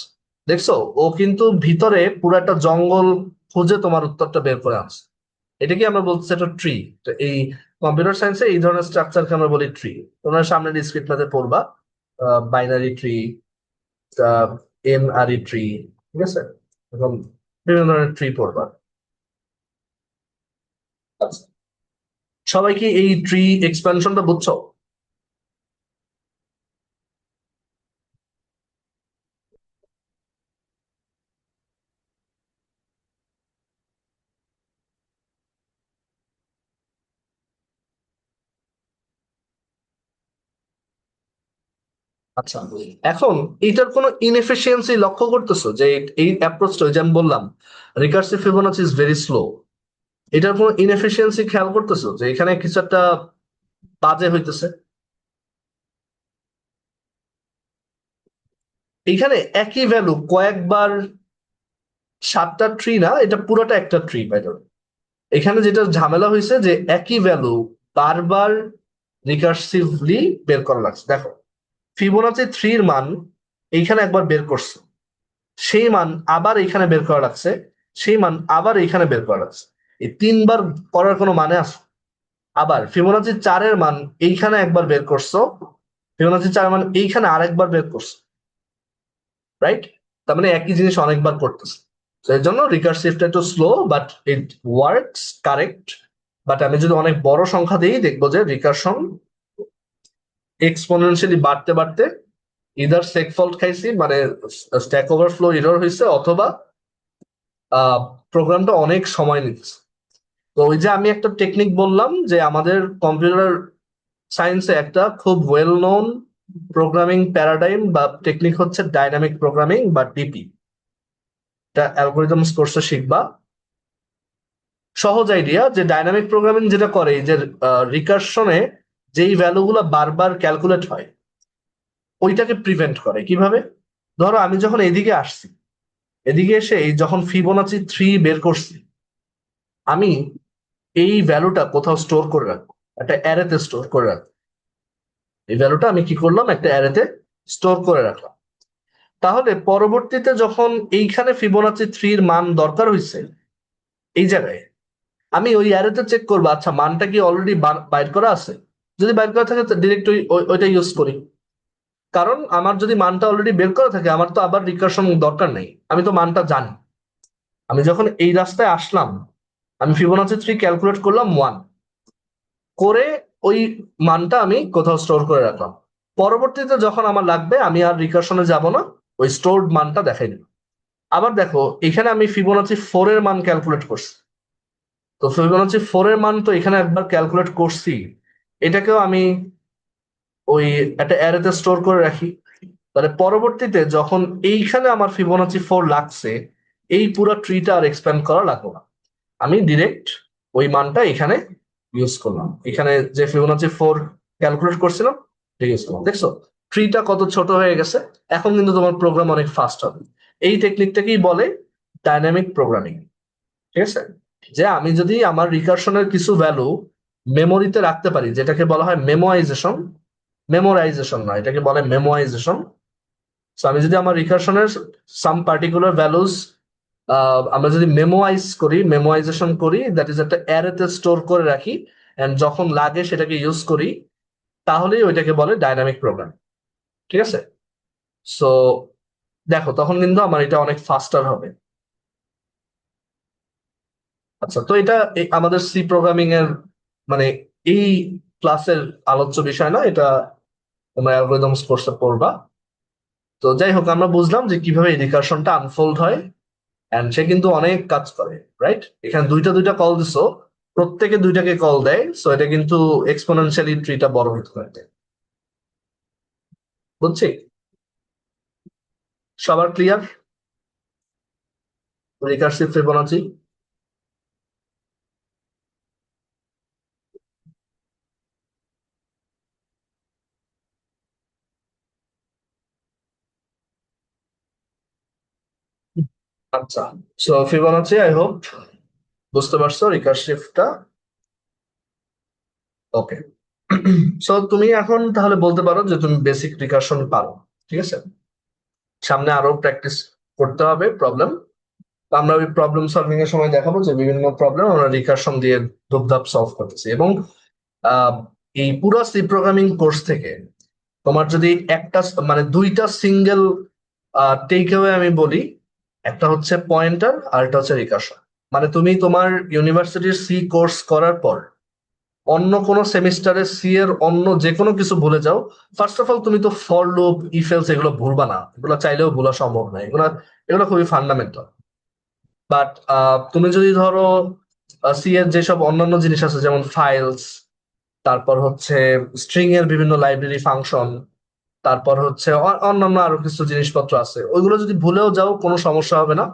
দেখছো, ও কিন্তু ভিতরে পুরো একটা জঙ্গল খুঁজে তোমার উত্তরটা বের করে আনছে। এটা কি আমরা বলছি একটা ট্রি? তো এই কম্পিউটার সায়েন্সে এই ধরনের স্ট্রাকচারকে আমরা বলি ট্রি। তোমরা সামনে ডিসক্রিট ম্যাথে পড়বা বাইনারি ট্রি, এন আর ই ট্রি, ঠিক আছে, এরকম বিভিন্ন ধরনের ট্রি পড়বা। আচ্ছা, সবাই কি এই ট্রি এক্সপ্যানশনটা বুঝছো? আচ্ছা, এখন এটার কোনো ইনএফিসিয়েন্সি লক্ষ্য করতেছো? যে এই অ্যাপ্রোচটা যেমন বললাম recursive Fibonacci is very slow, এটার কোনো ইনএফিসিয়েন্সি খেয়াল করতেছো যে এখানে কিছু একটা বাজে হইতেছে? এখানে একই ভ্যালু কয়েকবার, 7টা ট্রি না, এটা পুরোটা একটা ট্রি বাই দ্য ওয়ে। এখানে যেটা ঝামেলা হয়েছে যে একই ভ্যালু বারবার রিকার্সিভলি বের করা লাগছে। দেখো, ফিবোনাচি 3 এর মান এইখানে একবার বের করছে, সেই মান আবার এইখানে বের করা লাগছে, সেই মান আবার এইখানে বের করা লাগছে। এই 3বার করার কোনো মানে আছে? আবার ফিবোনাচি 4-এর মান এইখানে একবার বের করছো, ফিবোনাচি 4 মান এইখানে আরেকবার বের করছো, রাইট? তার মানে একই জিনিস অনেকবার করতেছে। তো এর জন্য রিকার্সিভটা একটু slow, but it works correct. But আমি যদি অনেক বড় সংখ্যা দিই, দেখবো যে রিকারশন এক্সপোনেনশিয়ালি বাড়তে বাড়তে ইদার সেক ফল্ট খাইছি, মানে স্ট্যাক ওভারফ্লো এরর হয়েছে, অথবা প্রোগ্রামটা অনেক সময় নিচ্ছে। তো ওই যে আমি একটা টেকনিক বললাম যে আমাদের কম্পিউটার সায়েন্সে একটা খুব ওয়েল নোন প্রোগ্রামিং প্যারাডাইম বা টেকনিক হচ্ছে ডাইনামিক প্রোগ্রামিং বা ডিপি। এটা অ্যালগোরিদমস কোর্সে শিখবা। সহজ আইডিয়া যে ডাইনামিক প্রোগ্রামিং যেটা করে, যে রিকারশনে যেই ভ্যালুগুলো বারবার ক্যালকুলেট হয় ওইটাকে প্রিভেন্ট করে। কিভাবে? ধরো আমি যখন এদিকে আসছি, এদিকে এসে এই যখন ফিবোনাচি 3 বের করছি, আমি এই ভ্যালুটা কোথাও স্টোর করে রাখবো, একটা অ্যারেতে স্টোর করে রাখবো। এই ভ্যালুটা আমি কি করলাম, একটা অ্যারেতে স্টোর করে রাখলাম। তাহলে পরবর্তীতে যখন এইখানে ফিবোনাচি 3-এর মান দরকার হয়েছে, এই জায়গায় আমি ওই অ্যারেতে চেক করবো, আচ্ছা মানটা কি অলরেডি বাইর করা আছে। যদি বাইর করা থাকে ডিরেক্ট ওইটা ইউজ করি। কারণ আমার যদি মানটা অলরেডি বের করা থাকে, আমার তো আবার রিকারশন দরকার নেই, আমি তো মানটা জানি। আমি যখন এই রাস্তায় আসলাম, আমি ফিবোনাচি 3 ক্যালকুলেট করলাম 1 করে, ওই মানটা আমি কোথাও স্টোর করে রাখলাম। পরবর্তীতে যখন আমার লাগবে আমি আর রিকারশনে যাব না, ওই স্টোরড মানটা দেখাই দিলাম। আবার দেখো, এখানে আমি ফিবোনাচি 4-এর মান ক্যালকুলেট করছি। তো ফিবোনাচি 4-এর মান তো এখানে একবার ক্যালকুলেট করছি, এটাকেও আমি ওই একটা অ্যারেতে স্টোর করে রাখি। তাহলে পরবর্তীতে যখন এইখানে আমার ফিবোনাচি 4 লাগছে, এই পুরো ট্রিটা আর এক্সপ্যান্ড করা লাগবে না, আমি ডিরেক্ট ওই মানটা এখানে ইউজ করলাম। এখানে যে ফিবোনাচি 4 ক্যালকুলেট করছিলাম ইউজ করলাম। দেখছো ট্রিটা কত ছোট হয়ে গেছে? এখন কিন্তু তোমার প্রোগ্রাম অনেক ফাস্ট হবে। এই টেকনিকটাকেই বলে ডাইনামিক প্রোগ্রামিং। ঠিক আছে? যে আমি যদি আমার রিকারশনের কিছু ভ্যালু মেমোরিতে রাখতে পারি, যেটাকে বলা হয় মেমোরাইজেশন। মেমোরাইজেশন না, এটাকে বলে মেমোরাইজেশন। সো আমি যদি আমার রিকারশনের সাম পার্টিকুলার ভ্যালুজ আমরা যদি মেমোরাইজেশন করি, দ্যাট ইজ একটা অ্যারেতে স্টোর করে রাখি, এন্ড যখন লাগে সেটাকে ইউজ করি, তাহলেই ওইটাকে বলে ডাইনামিক প্রোগ্রাম। ঠিক আছে? সো দেখো, তখন কিন্তু আমার এটা অনেক ফাস্টার হবে। আচ্ছা, তো এটা আমাদের সি প্রোগ্রামিং এর মানে এই ক্লাসের আলোচ্য বিষয় না, এটা তোমরা অ্যালগরিদমস কোর্সে পড়বা। তো যাই হোক, আমরা বুঝলাম যে কিভাবে এই রিকারশনটা আনফোল্ড হয়, এন্ড সে কিন্তু অনেক কাজ করে, রাইট? এখানে দুইটা দুইটা কল দিছো, প্রত্যেকে দুইটাকে কল দেয়, সো এটা কিন্তু এক্সপোনেনশিয়ালি ট্রিটা বড় হতে পারে। বুঝছি? সবার ক্লিয়ার রিকার্সিভ ফিবোনাচি? আচ্ছা, সো ফিবোনাচি আই হোপ বুঝতে পারছো রিকার্সিভটা। ওকে। সো তুমি এখন তাহলে বলতে পারো যে তুমি বেসিক রিকারশন পারো। ঠিক আছে? সামনে আরো প্র্যাকটিস করতে হবে প্রবলেম। আমরা ওই প্রবলেম সলভিং এর সময় দেখাবো যে বিভিন্ন প্রবলেম আমরা রিকারশন দিয়ে ধুপধাপ সলভ করতেছি। এবং আহ, এই পুরো সি প্রোগ্রামিং কোর্স থেকে তোমার যদি একটা মানে দুইটা সিঙ্গেল টেক অ্যাওয়ে আমি বলি, একটা হচ্ছে পয়েন্টার আর একটা হচ্ছে রিকারশন। মানে তুমি তোমার ইউনিভার্সিটির সি কোর্স করার পর অন্য কোনো সেমিস্টারে সি এর অন্য যে কোনো কিছু ভুলে যাও। ফার্স্ট অফ অল তুমি তো ফর লুপ, ইফ এলস এগুলো ভুলবা না, এগুলো চাইলেও ভুলা সম্ভব নয়, এগুলো এগুলো খুবই ফান্ডামেন্টাল। বাট তুমি যদি ধরো সি এর যেসব অন্যান্য জিনিস আছে, যেমন ফাইলস, তারপর হচ্ছে স্ট্রিং এর বিভিন্ন লাইব্রেরি ফাংশন, তারপর হচ্ছে অন্যান্য আরো কিছু জিনিসপত্র আছে, ওইগুলো যদি ভুলেও যাও কোনো সমস্যা হবে না।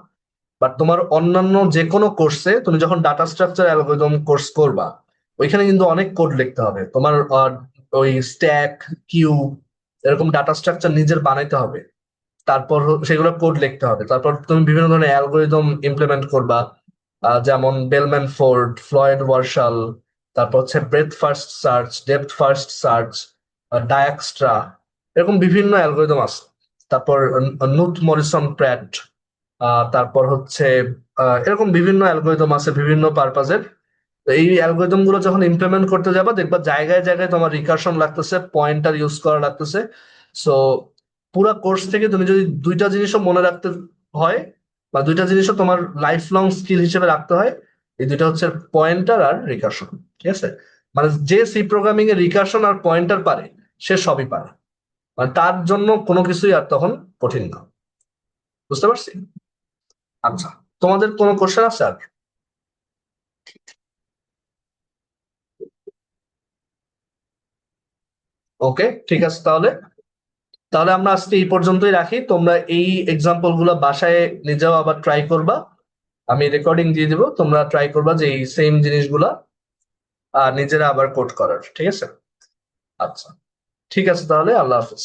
বাট তোমার অন্যান্য যে কোনো কোর্সে তুমি যখন ডাটা স্ট্রাকচার অ্যালগরিদম কোর্স করবা, ওইখানে কিন্তু অনেক কোড লিখতে হবে তোমার। ওই স্ট্যাক, কিউ, এরকম ডাটা স্ট্রাকচার নিজের বানাইতে হবে। তারপর সেগুলো কোড লিখতে হবে। তারপর তুমি বিভিন্ন ধরনের অ্যালগরিদম ইমপ্লিমেন্ট করবা, যেমন বেলম্যান ফোর্ড, ফ্লয়েড ওয়ারশাল, তারপর হচ্ছে breadth first search, depth first search, Dijkstra, এরকম বিভিন্ন অ্যালগরিদম আছে। তারপর নুট মরিসন প্র্যাট, তারপর হচ্ছে এরকম বিভিন্ন অ্যালগরিদম আছে বিভিন্ন পারপাজের। তো এই অ্যালগরিদম গুলো যখন ইমপ্লিমেন্ট করতে যাবা, দেখবা জায়গায় জায়গায় তোমার রিকার্শন লাগতেছে, পয়েন্টার ইউজ করা লাগতেছে। সো পুরা কোর্স থেকে তুমি যদি দুইটা জিনিসও মনে রাখতে হয়, বা দুইটা জিনিসও তোমার লাইফ লং স্কিল হিসেবে রাখতে হয়, এই দুইটা হচ্ছে পয়েন্টার আর রিকার্শন। ঠিক আছে? মানে যে সি প্রোগ্রামিং এ রিকার্শন আর পয়েন্টার পারে, সে সবই পারে। মানে তার জন্য কোনো কিছুই আর তখন কঠিন না। বুঝতে পারছি? আচ্ছা, তোমাদের কোনো কোশ্চেন আছে আর? ওকে, ঠিক আছে। তাহলে তাহলে আমরা আজকে এই পর্যন্তই রাখি। তোমরা এই এক্সাম্পল গুলো বাসায় নিজেও আবার ট্রাই করবা। আমি রেকর্ডিং দিয়ে দিব, তোমরা ট্রাই করবা যে এই সেম জিনিসগুলা নিজেরা আবার কোড করার। ঠিক আছে? আচ্ছা, ঠিক আছে, তাহলে আল্লাহ হাফিজ।